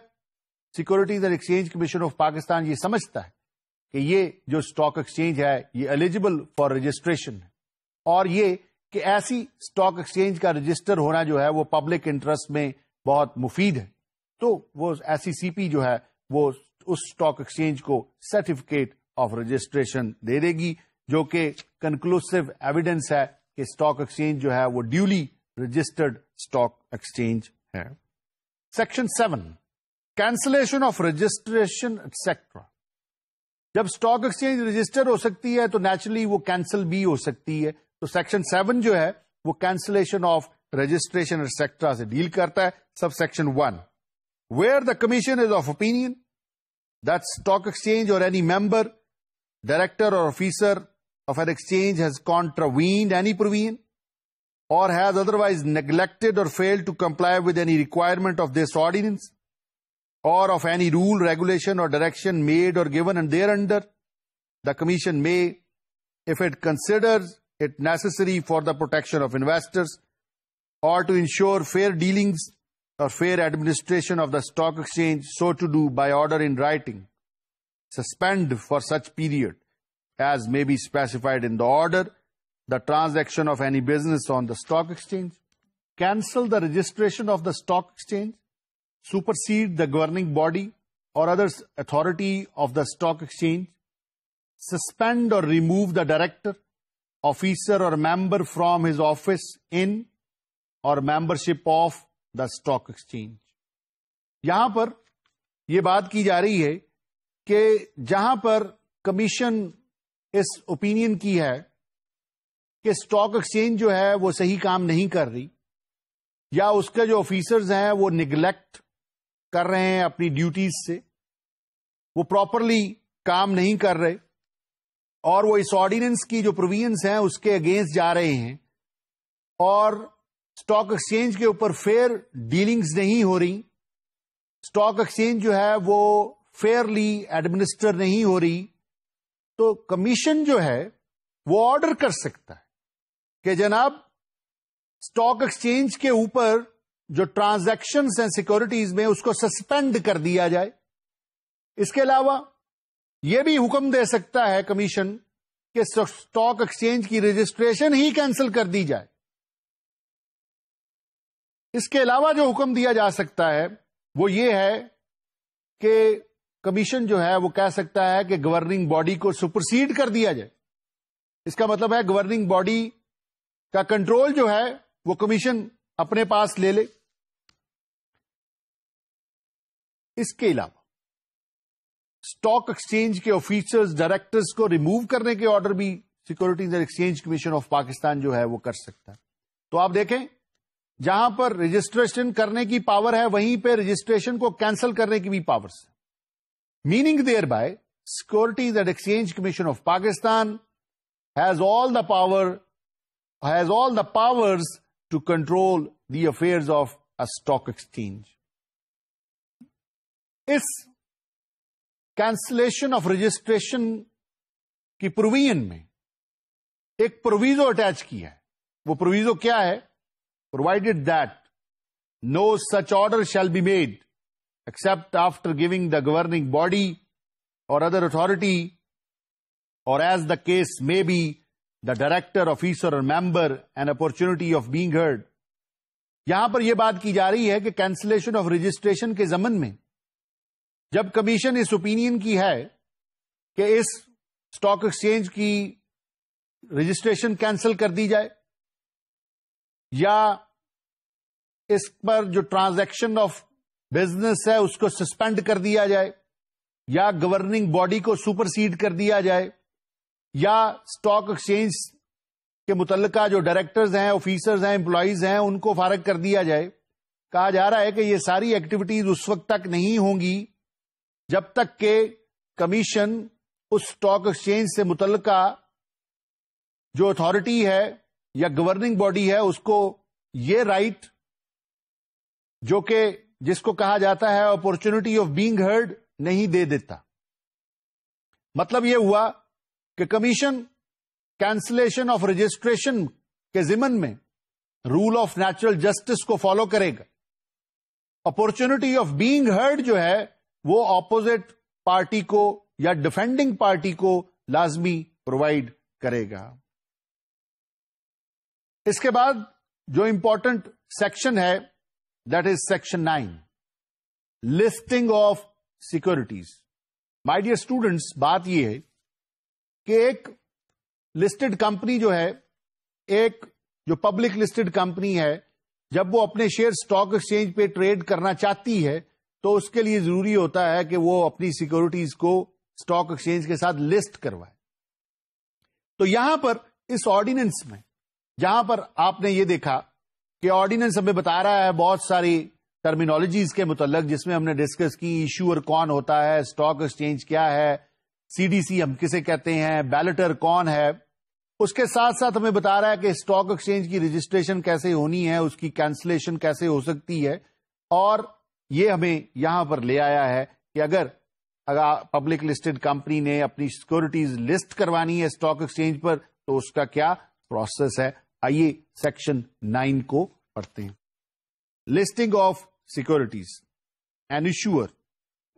securities and exchange commission of Pakistan یہ سمجھتا ہے کہ یہ جو اسٹاک ایکسچینج ہے یہ ایلیجبل فار رجسٹریشن ہے اور یہ کہ ایسی اسٹاک ایکسچینج کا رجسٹر ہونا جو ہے وہ پبلک انٹرسٹ میں بہت مفید ہے، تو وہ ایسی سی پی جو ہے وہ اس اسٹاک ایکسچینج کو سرٹیفکیٹ آف رجسٹریشن دے دے گی جو کہ کنکلوسو ایویڈینس ہے کہ اسٹاک ایکسچینج جو ہے وہ ڈیولی رجسٹرڈ اسٹاک ایکسچینج ہے. Section 7 cancellation of registration etcetera. جب اسٹاک ایکسچینج رجسٹر ہو سکتی ہے تو نیچرلی وہ کینسل بھی ہو سکتی ہے، تو سیکشن 7 جو ہے وہ کینسلیشن آف رجسٹریشن ایٹسٹرا سے ڈیل کرتا ہے. Sub section 1 where the commission is of opinion that stock exchange or any member, director or officer of an exchange has contravened any provision or has otherwise neglected or failed to comply with any requirement of this ordinance or of any rule, regulation or direction made or given and thereunder, the commission may, if it considers it necessary for the protection of investors or to ensure fair dealings or fair administration of the stock exchange, so to do by order in writing, suspend for such period as may be specified in the order the transaction of any business on the stock exchange, cancel the registration of the stock exchange, supersede the governing body or other authority of the stock exchange, suspend or remove the director, officer or member from his office in or membership of the stock exchange. یہاں پر یہ بات کی جا رہی ہے کہ جہاں پر کمیشن اس اوپینین کی ہے کہ اسٹاک ایکسچینج جو ہے وہ صحیح کام نہیں کر رہی، یا اس کے جو آفیسرز ہیں وہ نگلیکٹ کر رہے ہیں اپنی ڈیوٹیز سے، وہ پراپرلی کام نہیں کر رہے، اور وہ اس آرڈیننس کی جو پروویژنس ہیں اس کے اگینسٹ جا رہے ہیں، اور اسٹاک ایکسچینج کے اوپر فیئر ڈیلنگز نہیں ہو رہی، اسٹاک ایکسچینج جو ہے وہ فیئرلی ایڈمنسٹر نہیں ہو رہی، تو کمیشن جو ہے وہ آرڈر کر سکتا ہے کہ جناب اسٹاک ایکسچینج کے اوپر جو ٹرانزیکشنز ہیں سیکورٹیز میں اس کو سسپینڈ کر دیا جائے. اس کے علاوہ یہ بھی حکم دے سکتا ہے کمیشن کہ اسٹاک ایکسچینج کی رجسٹریشن ہی کینسل کر دی جائے. اس کے علاوہ جو حکم دیا جا سکتا ہے وہ یہ ہے کہ کمیشن جو ہے وہ کہہ سکتا ہے کہ گورننگ باڈی کو سپرسیڈ کر دیا جائے. اس کا مطلب ہے گورننگ باڈی کا کنٹرول جو ہے وہ کمیشن اپنے پاس لے لے. اس کے علاوہ اسٹاک ایکسچینج کے آفیسرز ڈائریکٹرز کو ریموو کرنے کے آرڈر بھی securities and exchange commission of Pakistan جو ہے وہ کر سکتا ہے. تو آپ دیکھیں جہاں پر رجسٹریشن کرنے کی پاور ہے وہیں پہ رجسٹریشن کو کینسل کرنے کی بھی پاور ہے. Meaning there by securities and exchange commission of Pakistan has all the powers to control the affairs of a stock exchange. اس cancellation of registration کی پروویژن میں ایک پروویزو اٹیچ کیا ہے. وہ پروویزو کیا ہے؟ provided that no such order shall be made except after giving the governing body or other authority, or as the case may be, the director, officer or member an opportunity of being heard. یہاں پر یہ بات کی جا رہی ہے کہ cancellation of registration کے ضمن میں جب کمیشن اس اوپینین کی ہے کہ اس اسٹاک ایکسچینج کی رجسٹریشن کینسل کر دی جائے، یا اس پر جو ٹرانزیکشن آف بزنس ہے اس کو سسپینڈ کر دیا جائے، یا گورننگ باڈی کو سپرسیڈ کر دیا جائے، یا اسٹاک ایکسچینج کے متعلقہ جو ڈائریکٹرز ہیں، آفیسرز ہیں، امپلائیز ہیں ان کو فارغ کر دیا جائے. کہا جا رہا ہے کہ یہ ساری ایکٹیویٹیز اس وقت تک نہیں ہوں گی جب تک کہ کمیشن اس اسٹاک ایکسچینج سے متعلقہ جو اتھارٹی ہے یا گورننگ باڈی ہے اس کو یہ رائٹ جو کہ جس کو کہا جاتا ہے اپورچونٹی آف بینگ ہرڈ نہیں دے دیتا. مطلب یہ ہوا کہ کمیشن کینسلیشن آف رجسٹریشن کے ضمن میں رول آف نیچرل جسٹس کو فالو کرے گا. اپورچونٹی آف بینگ ہرڈ جو ہے وہ اپوزٹ پارٹی کو یا ڈیفینڈنگ پارٹی کو لازمی پرووائڈ کرے گا. اس کے بعد جو امپورٹنٹ سیکشن ہے that is section 9، listing of securities. My dear students, بات یہ ہے کہ ایک لسٹڈ کمپنی جو ہے، ایک جو پبلک لسٹڈ کمپنی ہے، جب وہ اپنے شیئر اسٹاک ایکسچینج پہ ٹریڈ کرنا چاہتی ہے تو اس کے لیے ضروری ہوتا ہے کہ وہ اپنی سیکورٹیز کو اسٹاک ایکسچینج کے ساتھ لسٹ کروائے. تو یہاں پر اس آرڈیننس میں جہاں پر آپ نے یہ دیکھا کہ آرڈیننس ہمیں بتا رہا ہے بہت ساری ٹرمینالوجیز کے متعلق، جس میں ہم نے ڈسکس کی ایشوئر کون ہوتا ہے، اسٹاک ایکسچینج کیا ہے، سی ڈی سی ہم کسے کہتے ہیں، بیلٹر کون ہے. اس کے ساتھ ساتھ ہمیں بتا رہا ہے کہ اسٹاک ایکسچینج کی رجسٹریشن کیسے ہونی ہے، اس کی کینسلیشن کیسے ہو سکتی ہے، اور یہ ہمیں یہاں پر لے آیا ہے کہ اگر پبلک لسٹڈ کمپنی نے اپنی سیکورٹیز لسٹ کروانی ہے اسٹاک ایکسچینج پر تو اس کا کیا پروسیس ہے. آئیے سیکشن 9 کو پڑھتے ہیں. Listing of securities. An issuer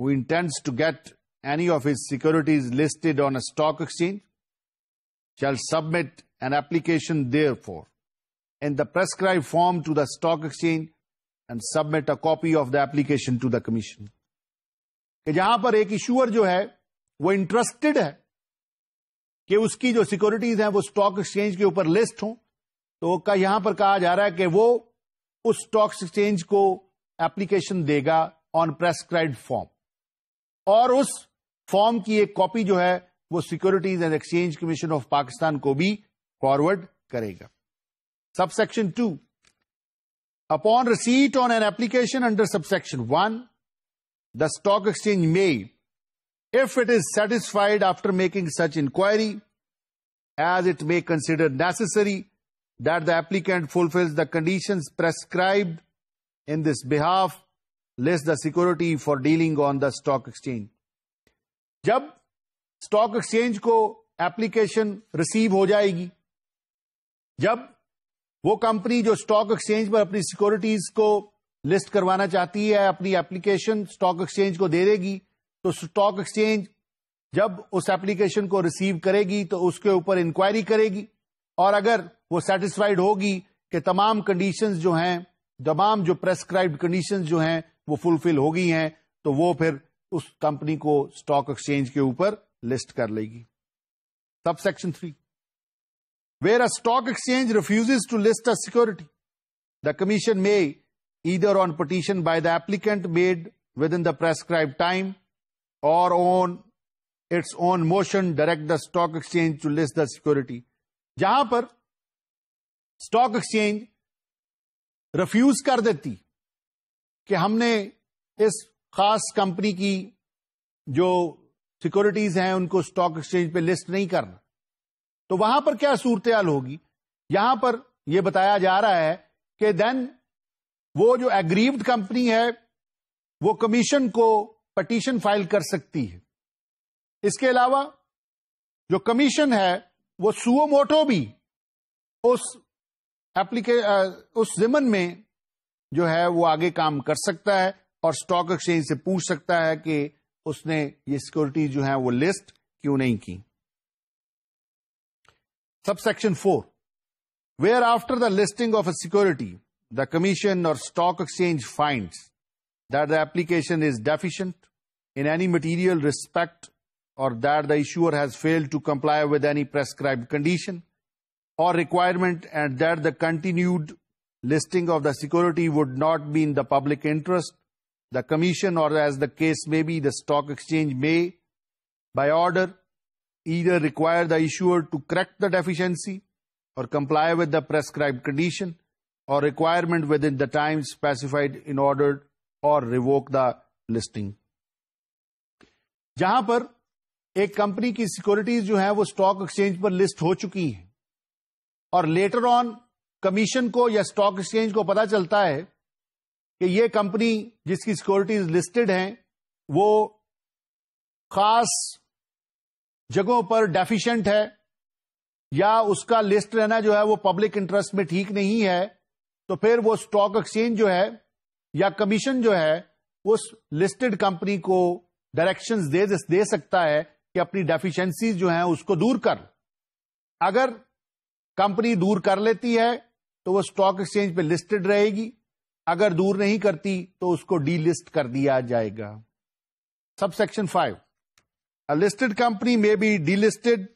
who intends to get any of his securities listed on a stock exchange shall submit an application therefore in the prescribed form to the stock exchange and submit a copy of the application to the commission. کہ جہاں پر ایک ایشوئر جو ہے وہ interested ہے کہ اس کی جو سیکورٹیز ہیں وہ اسٹاک ایکسچینج کے اوپر لسٹ ہوں، تو یہاں پر کہا جا رہا ہے کہ وہ اس اسٹاک ایکسچینج کو ایپلیکیشن دے گا on prescribed form. اور اس فارم کی ایک کاپی جو ہے وہ securities and exchange commission of Pakistan کو بھی فارورڈ کرے گا. Sub section 2, upon receipt of an application under sub section 1, the stock exchange may, if it is satisfied after making such inquiry, as it may consider necessary that the applicant fulfills the conditions prescribed in this behalf, list the security for dealing on the stock exchange. جب stock exchange کو application receive ہو جائے گی, جب وہ company جو stock exchange پر اپنی securities کو list کروانا چاہتی ہے اپنی ایپلیکیشن اسٹاک ایکسچینج کو دے دے گی, تو اسٹاک ایکسچینج جب اس ایپلیکیشن کو ریسیو کرے گی تو اس کے اوپر انکوائری کرے گی, اور اگر وہ سیٹسفائیڈ ہوگی کہ تمام کنڈیشنز جو ہیں, تمام جو پریسکرائبڈ کنڈیشنز جو ہیں وہ فلفل ہو گئی ہیں, تو وہ پھر اس کمپنی کو اسٹاک ایکسچینج کے اوپر لسٹ کر لے گی. Sub section 3, where a stock exchange refuses to list a security, the commission may, either on petition by the applicant made within the prescribed time or on its own motion, direct the stock exchange to list the security. جہاں پر stock exchange refuse کر دیتی کہ ہم نے اس خاص company کی جو securities ہیں ان کو اسٹاک ایکسچینج پہ لسٹ نہیں کرنا, تو وہاں پر کیا صورتحال ہوگی؟ یہاں پر یہ بتایا جا رہا ہے کہ دین وہ جو ایگریوڈ کمپنی ہے وہ کمیشن کو پٹیشن فائل کر سکتی ہے. اس کے علاوہ جو کمیشن ہے وہ سو موٹو بھی اس ضمن میں جو ہے وہ آگے کام کر سکتا ہے اور اسٹاک ایکسچینج سے پوچھ سکتا ہے کہ اس نے یہ سیکورٹیز جو ہیں وہ لسٹ کیوں نہیں کی. Sub section 4, where after the listing of a security, the commission or stock exchange finds that the application is deficient in any material respect or that the issuer has failed to comply with any prescribed condition or requirement and that the continued listing of the security would not be in the public interest, the commission or as the case may be, the stock exchange may, by order, either require the issuer to correct the deficiency or comply with the prescribed condition or requirement within the time specified in order or revoke the listing. جہاں پر ایک company کی securities جو ہیں وہ stock exchange پر list ہو چکی ہیں اور later on commission کو یا اسٹاک ایکسچینج کو پتا چلتا ہے کہ یہ کمپنی جس کی سیکورٹیز لسٹڈ ہیں وہ خاص جگہوں پر ڈیفیشنٹ ہے یا اس کا لسٹ رہنا جو ہے وہ پبلک انٹرسٹ میں ٹھیک نہیں ہے, تو پھر وہ اسٹاک ایکسچینج جو ہے یا کمیشن جو ہے اس لسٹڈ کمپنی کو ڈائریکشنز دے سکتا ہے کہ اپنی ڈیفیشنسیز جو ہیں اس کو دور کر. اگر کمپنی دور کر لیتی ہے تو وہ اسٹاک ایکسچینج پہ لسٹڈ رہے گی, اگر دور نہیں کرتی تو اس کو ڈی لسٹ کر دیا جائے گا. Sub section 5, a listed company may be delisted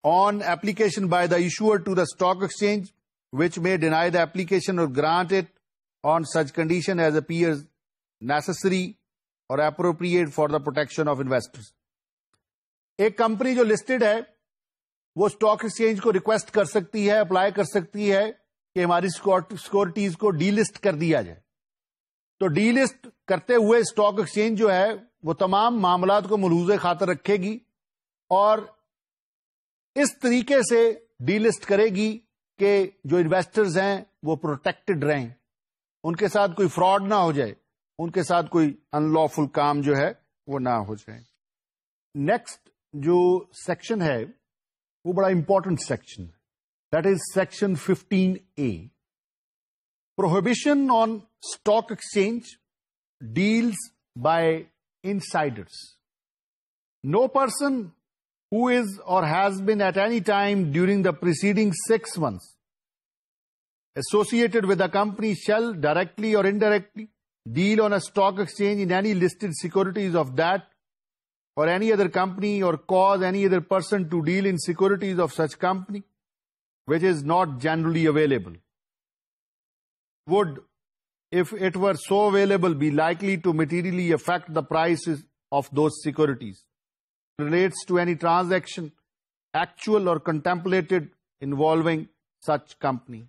on application by the issuer to the stock exchange, which may deny the application or grant it on such condition as appears necessary or appropriate for the protection of investors. ایک company جو listed ہے وہ stock exchange کو request کر سکتی ہے, apply کر سکتی ہے کہ ہماری سیکورٹیز کو ڈی لسٹ کر دیا جائے. تو ڈی لسٹ کرتے ہوئے اسٹاک ایکسچینج جو ہے وہ تمام معاملات کو ملحوظ خاطر رکھے گی اور اس طریقے سے ڈی لسٹ کرے گی کہ جو انویسٹرز ہیں وہ پروٹیکٹڈ رہیں, ان کے ساتھ کوئی فراڈ نہ ہو جائے, ان کے ساتھ کوئی ان لافل کام جو ہے وہ نہ ہو جائے. نیکسٹ جو سیکشن ہے وہ بڑا امپورٹنٹ سیکشن ہے, that is section 15A. Prohibition on stock exchange deals by insiders. No person who is or has been at any time during the preceding 6 months associated with the company shall directly or indirectly deal on a stock exchange in any listed securities of that or any other company or cause any other person to deal in securities of such company which is not generally available, would if it were so available, be likely to materially affect the prices of those securities. Relates to any transaction, actual or contemplated, involving such company.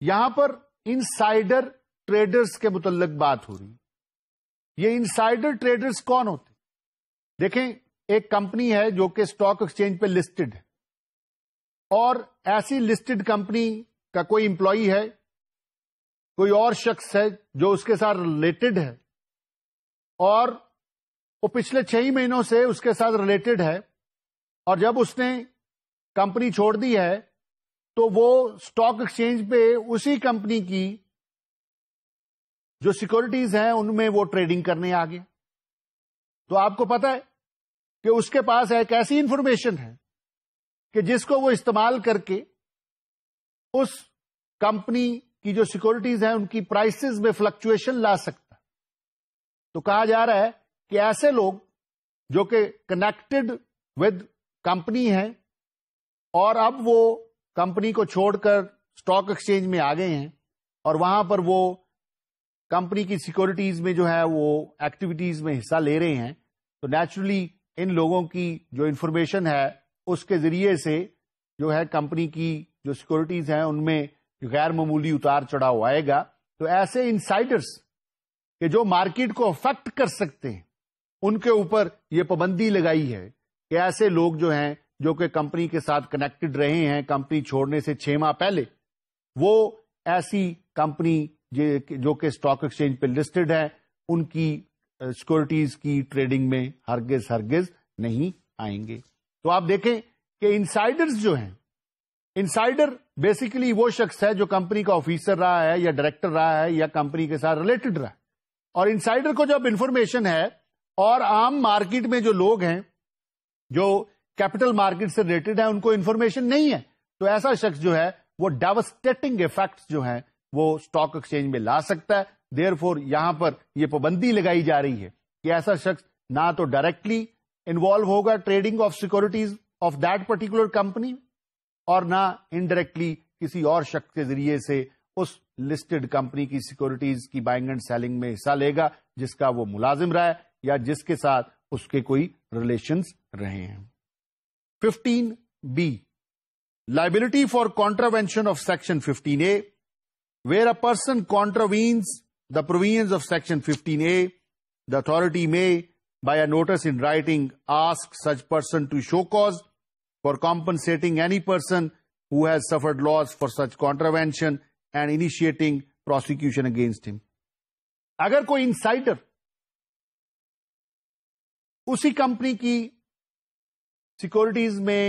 یہاں پر insider traders کے متعلق بات ہو رہی. یہ insider traders کون ہوتے؟ دیکھیں، ایک کمپنی ہے جو کہ اسٹاک ایکسچینج پہ لسٹڈ ہے، اور ایسی لسٹڈ کمپنی کا کوئی امپلائی ہے، کوئی اور شخص ہے جو اس کے ساتھ ریلیٹڈ ہے، اور وہ پچھلے 6 مہینوں سے اس کے ساتھ ریلیٹڈ ہے، اور جب اس نے کمپنی چھوڑ دی ہے تو وہ اسٹاک ایکسچینج پہ اسی کمپنی کی جو سیکورٹیز ہیں ان میں وہ ٹریڈنگ کرنے آ گیا. تو آپ کو پتا ہے کہ اس کے پاس ایک ایسی انفارمیشن ہے کہ جس کو وہ استعمال کر کے اس کمپنی کی جو سیکورٹیز ہیں ان کی پرائسز میں فلکچویشن لا سکتا. تو کہا جا رہا ہے کہ ایسے لوگ جو کہ کنیکٹڈ ود کمپنی ہیں اور اب وہ کمپنی کو چھوڑ کر اسٹاک ایکسچینج میں آ گئے ہیں اور وہاں پر وہ کمپنی کی سیکورٹیز میں جو ہے وہ ایکٹیویٹیز میں حصہ لے رہے ہیں، تو نیچرلی ان لوگوں کی جو انفارمیشن ہے اس کے ذریعے سے جو ہے کمپنی کی جو سیکورٹیز ہیں ان میں غیر معمولی اتار چڑھاؤ آئے گا. تو ایسے انسائڈرز کہ جو مارکیٹ کو افیکٹ کر سکتے ہیں ان کے اوپر یہ پابندی لگائی ہے کہ ایسے لوگ جو ہیں جو کہ کمپنی کے ساتھ کنیکٹڈ رہے ہیں کمپنی چھوڑنے سے 6 ماہ پہلے، وہ ایسی کمپنی جو کہ اسٹاک ایکسچینج پہ لسٹڈ ہے ان کی سیکورٹیز کی ٹریڈنگ میں ہرگز نہیں آئیں گے. تو آپ دیکھیں کہ انسائڈرز جو ہیں، انسائڈر بیسیکلی وہ شخص ہے جو کمپنی کا آفیسر رہا ہے یا ڈائریکٹر رہا ہے یا کمپنی کے ساتھ ریلیٹڈ رہا ہے. اور انسائڈر کو جب انفارمیشن ہے اور عام مارکیٹ میں جو لوگ ہیں جو کیپٹل مارکیٹ سے ریلیٹڈ ہیں ان کو انفارمیشن نہیں ہے، تو ایسا شخص جو ہے وہ ڈیواسٹیٹنگ ایفیکٹس جو ہیں وہ اسٹاک ایکسچینج میں لا سکتا ہے. دیر فور یہاں پر یہ پابندی لگائی جا رہی ہے کہ ایسا شخص نہ تو ڈائریکٹلی انوالو ہوگا trading of securities of that particular company, اور نہ انڈائریکٹلی کسی اور شخص کے ذریعے سے اس لسٹڈ کمپنی کی سیکورٹیز کی بائنگ اینڈ سیلنگ میں حصہ لے گا جس کا وہ ملازم رہا ہے یا جس کے ساتھ اس کے کوئی ریلیشنز رہے ہیں. 15B, liability for contravention of Section 15A. Where a person contravenes the provisions of Section 15A, the authority may, by a notice in writing, ask such person to show cause for compensating any person who has suffered loss for such contravention and initiating prosecution against him. اگر کوئی insider اسی company کی securities میں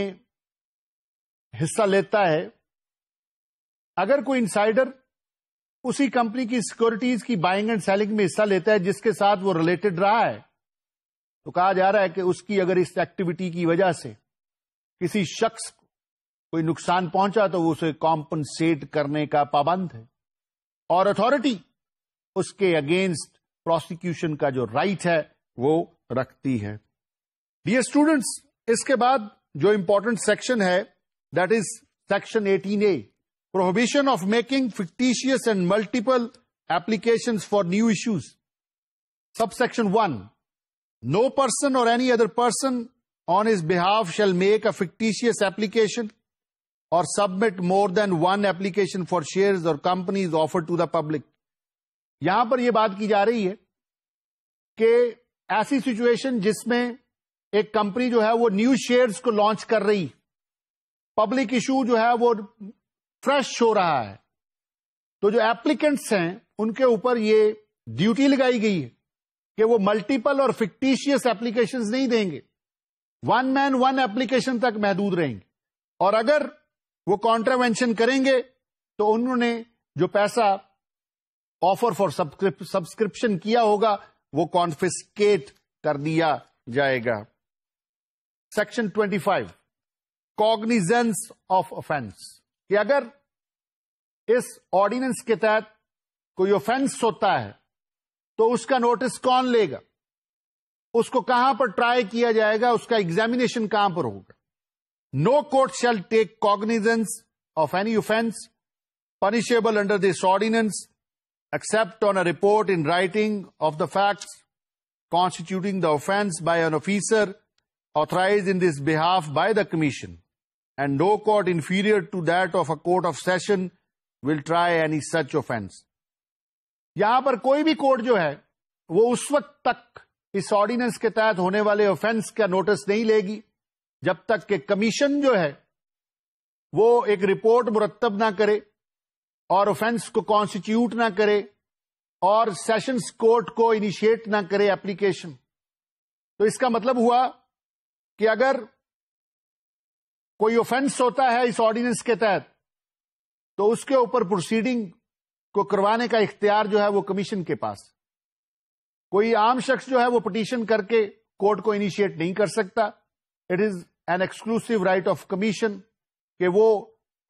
حصہ لیتا ہے، اگر کوئی انسائڈر اسی کمپنی کی سیکورٹیز کی بائنگ اینڈ سیلنگ میں حصہ لیتا ہے جس کے ساتھ وہ ریلیٹڈ رہا ہے، تو کہا جا رہا ہے کہ اس کی اگر اس ایکٹیویٹی کی وجہ سے کسی شخص کو کوئی نقصان پہنچا تو وہ اسے کمپنسیٹ کرنے کا پابند ہے، اور اتھارٹی اس کے اگینسٹ پروسیکیوشن کا جو رائٹ ہے وہ رکھتی ہے. ڈیئر اسٹوڈنٹس، اس کے بعد جو امپورٹنٹ سیکشن ہے that is section 18A, prohibition of making fictitious and multiple applications for new issues. Subsection 1, no person or any other person on his behalf shall make a fictitious application or submit more than one application for shares or companies offered to the public. یہاں پر یہ بات کی جا رہی ہے کہ ایسی سچویشن جس میں ایک کمپنی جو ہے وہ نیو شیئرز کو لانچ کر رہی، پبلک ایشو جو ہے وہ فریش ہو رہا ہے، تو جو ایپلیکنٹس ہیں ان کے اوپر یہ ڈیوٹی لگائی گئی ہے کہ وہ ملٹیپل اور فکٹیشیس ایپلیکیشنز نہیں دیں گے، 1 مین 1 ایپلیکیشن تک محدود رہیں گے، اور اگر وہ کانٹراوینشن کریں گے تو انہوں نے جو پیسہ آفر فار سبسکرپشن کیا ہوگا وہ کانفسکیٹ کر دیا جائے گا. سیکشن 25, کوگنیزنس آف offense, کہ اگر اس آرڈیننس کے تحت کوئی offense ہوتا ہے تو اس کا نوٹس کون لے گا، اس کو کہاں پر ٹرائی کیا جائے گا، اس کا ایگزامینیشن کہاں پر ہوگا. No court shall take cognizance of any offense punishable under this ordinance except on a report in writing of the facts constituting the offense by an officer authorized in this behalf by the Commission, and no court inferior to that of a court of session will try any such offense. یہاں پر کوئی بھی court جو ہے وہ اس وقت تک اس ordinance کے تحت ہونے والے آفینس کا نوٹس نہیں لے گی جب تک کہ کمیشن جو ہے وہ ایک رپورٹ مرتب نہ کرے اور آفینس کو کانسٹیٹیوٹ نہ کرے اور سیشنز کورٹ کو انیشیٹ نہ کرے اپلیکیشن. تو اس کا مطلب ہوا کہ اگر کوئی آفینس ہوتا ہے اس آرڈیننس کے تحت تو اس کے اوپر پروسیڈنگ کو کروانے کا اختیار جو ہے وہ کمیشن کے پاس. کوئی عام شخص جو ہے وہ پٹیشن کر کے کورٹ کو انیشیٹ نہیں کر سکتا. It is an exclusive right of commission کہ وہ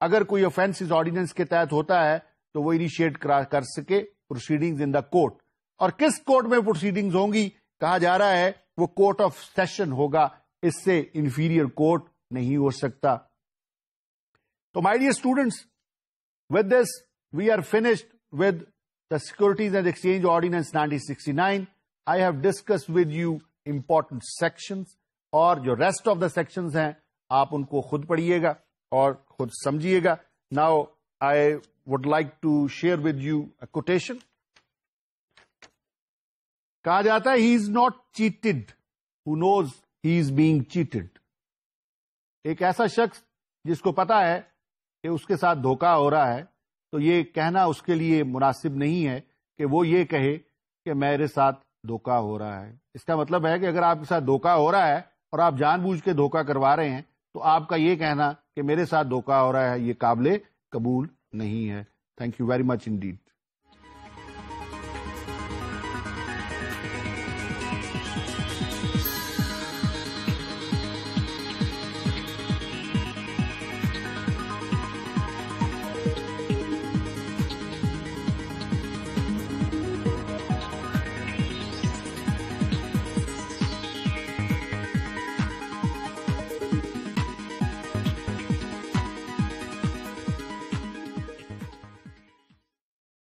اگر کوئی آفینس اس آرڈیننس کے تحت ہوتا ہے تو وہ انیشیٹ کر سکے پروسیڈنگز ان دا کورٹ. اور کس کورٹ میں پروسیڈنگز ہوں گی کہا جا رہا ہے وہ کورٹ آف سیشن ہوگا, اس سے انفیریئر کورٹ نہیں ہو سکتا. تو my dear students, with this we are finished with the Securities and Exchange Ordinance 1969. I have discussed with you important sections, اور جو ریسٹ آف دا سیکشنز ہیں آپ ان کو خود پڑھیے گا اور خود سمجھیے گا. Now I would like to share with you a quotation. کہا جاتا ہے he is not cheated who knows he is being cheated. ایک ایسا شخص جس کو پتا ہے کہ اس کے ساتھ دھوکہ ہو رہا ہے تو یہ کہنا اس کے لیے مناسب نہیں ہے کہ وہ یہ کہے کہ میرے ساتھ دھوکہ ہو رہا ہے. اس کا مطلب ہے کہ اگر آپ کے ساتھ دھوکہ ہو رہا ہے اور آپ جان بوجھ کے دھوکہ کروا رہے ہیں تو آپ کا یہ کہنا کہ میرے ساتھ دھوکہ ہو رہا ہے یہ قابل قبول نہیں ہے. Thank you very much indeed.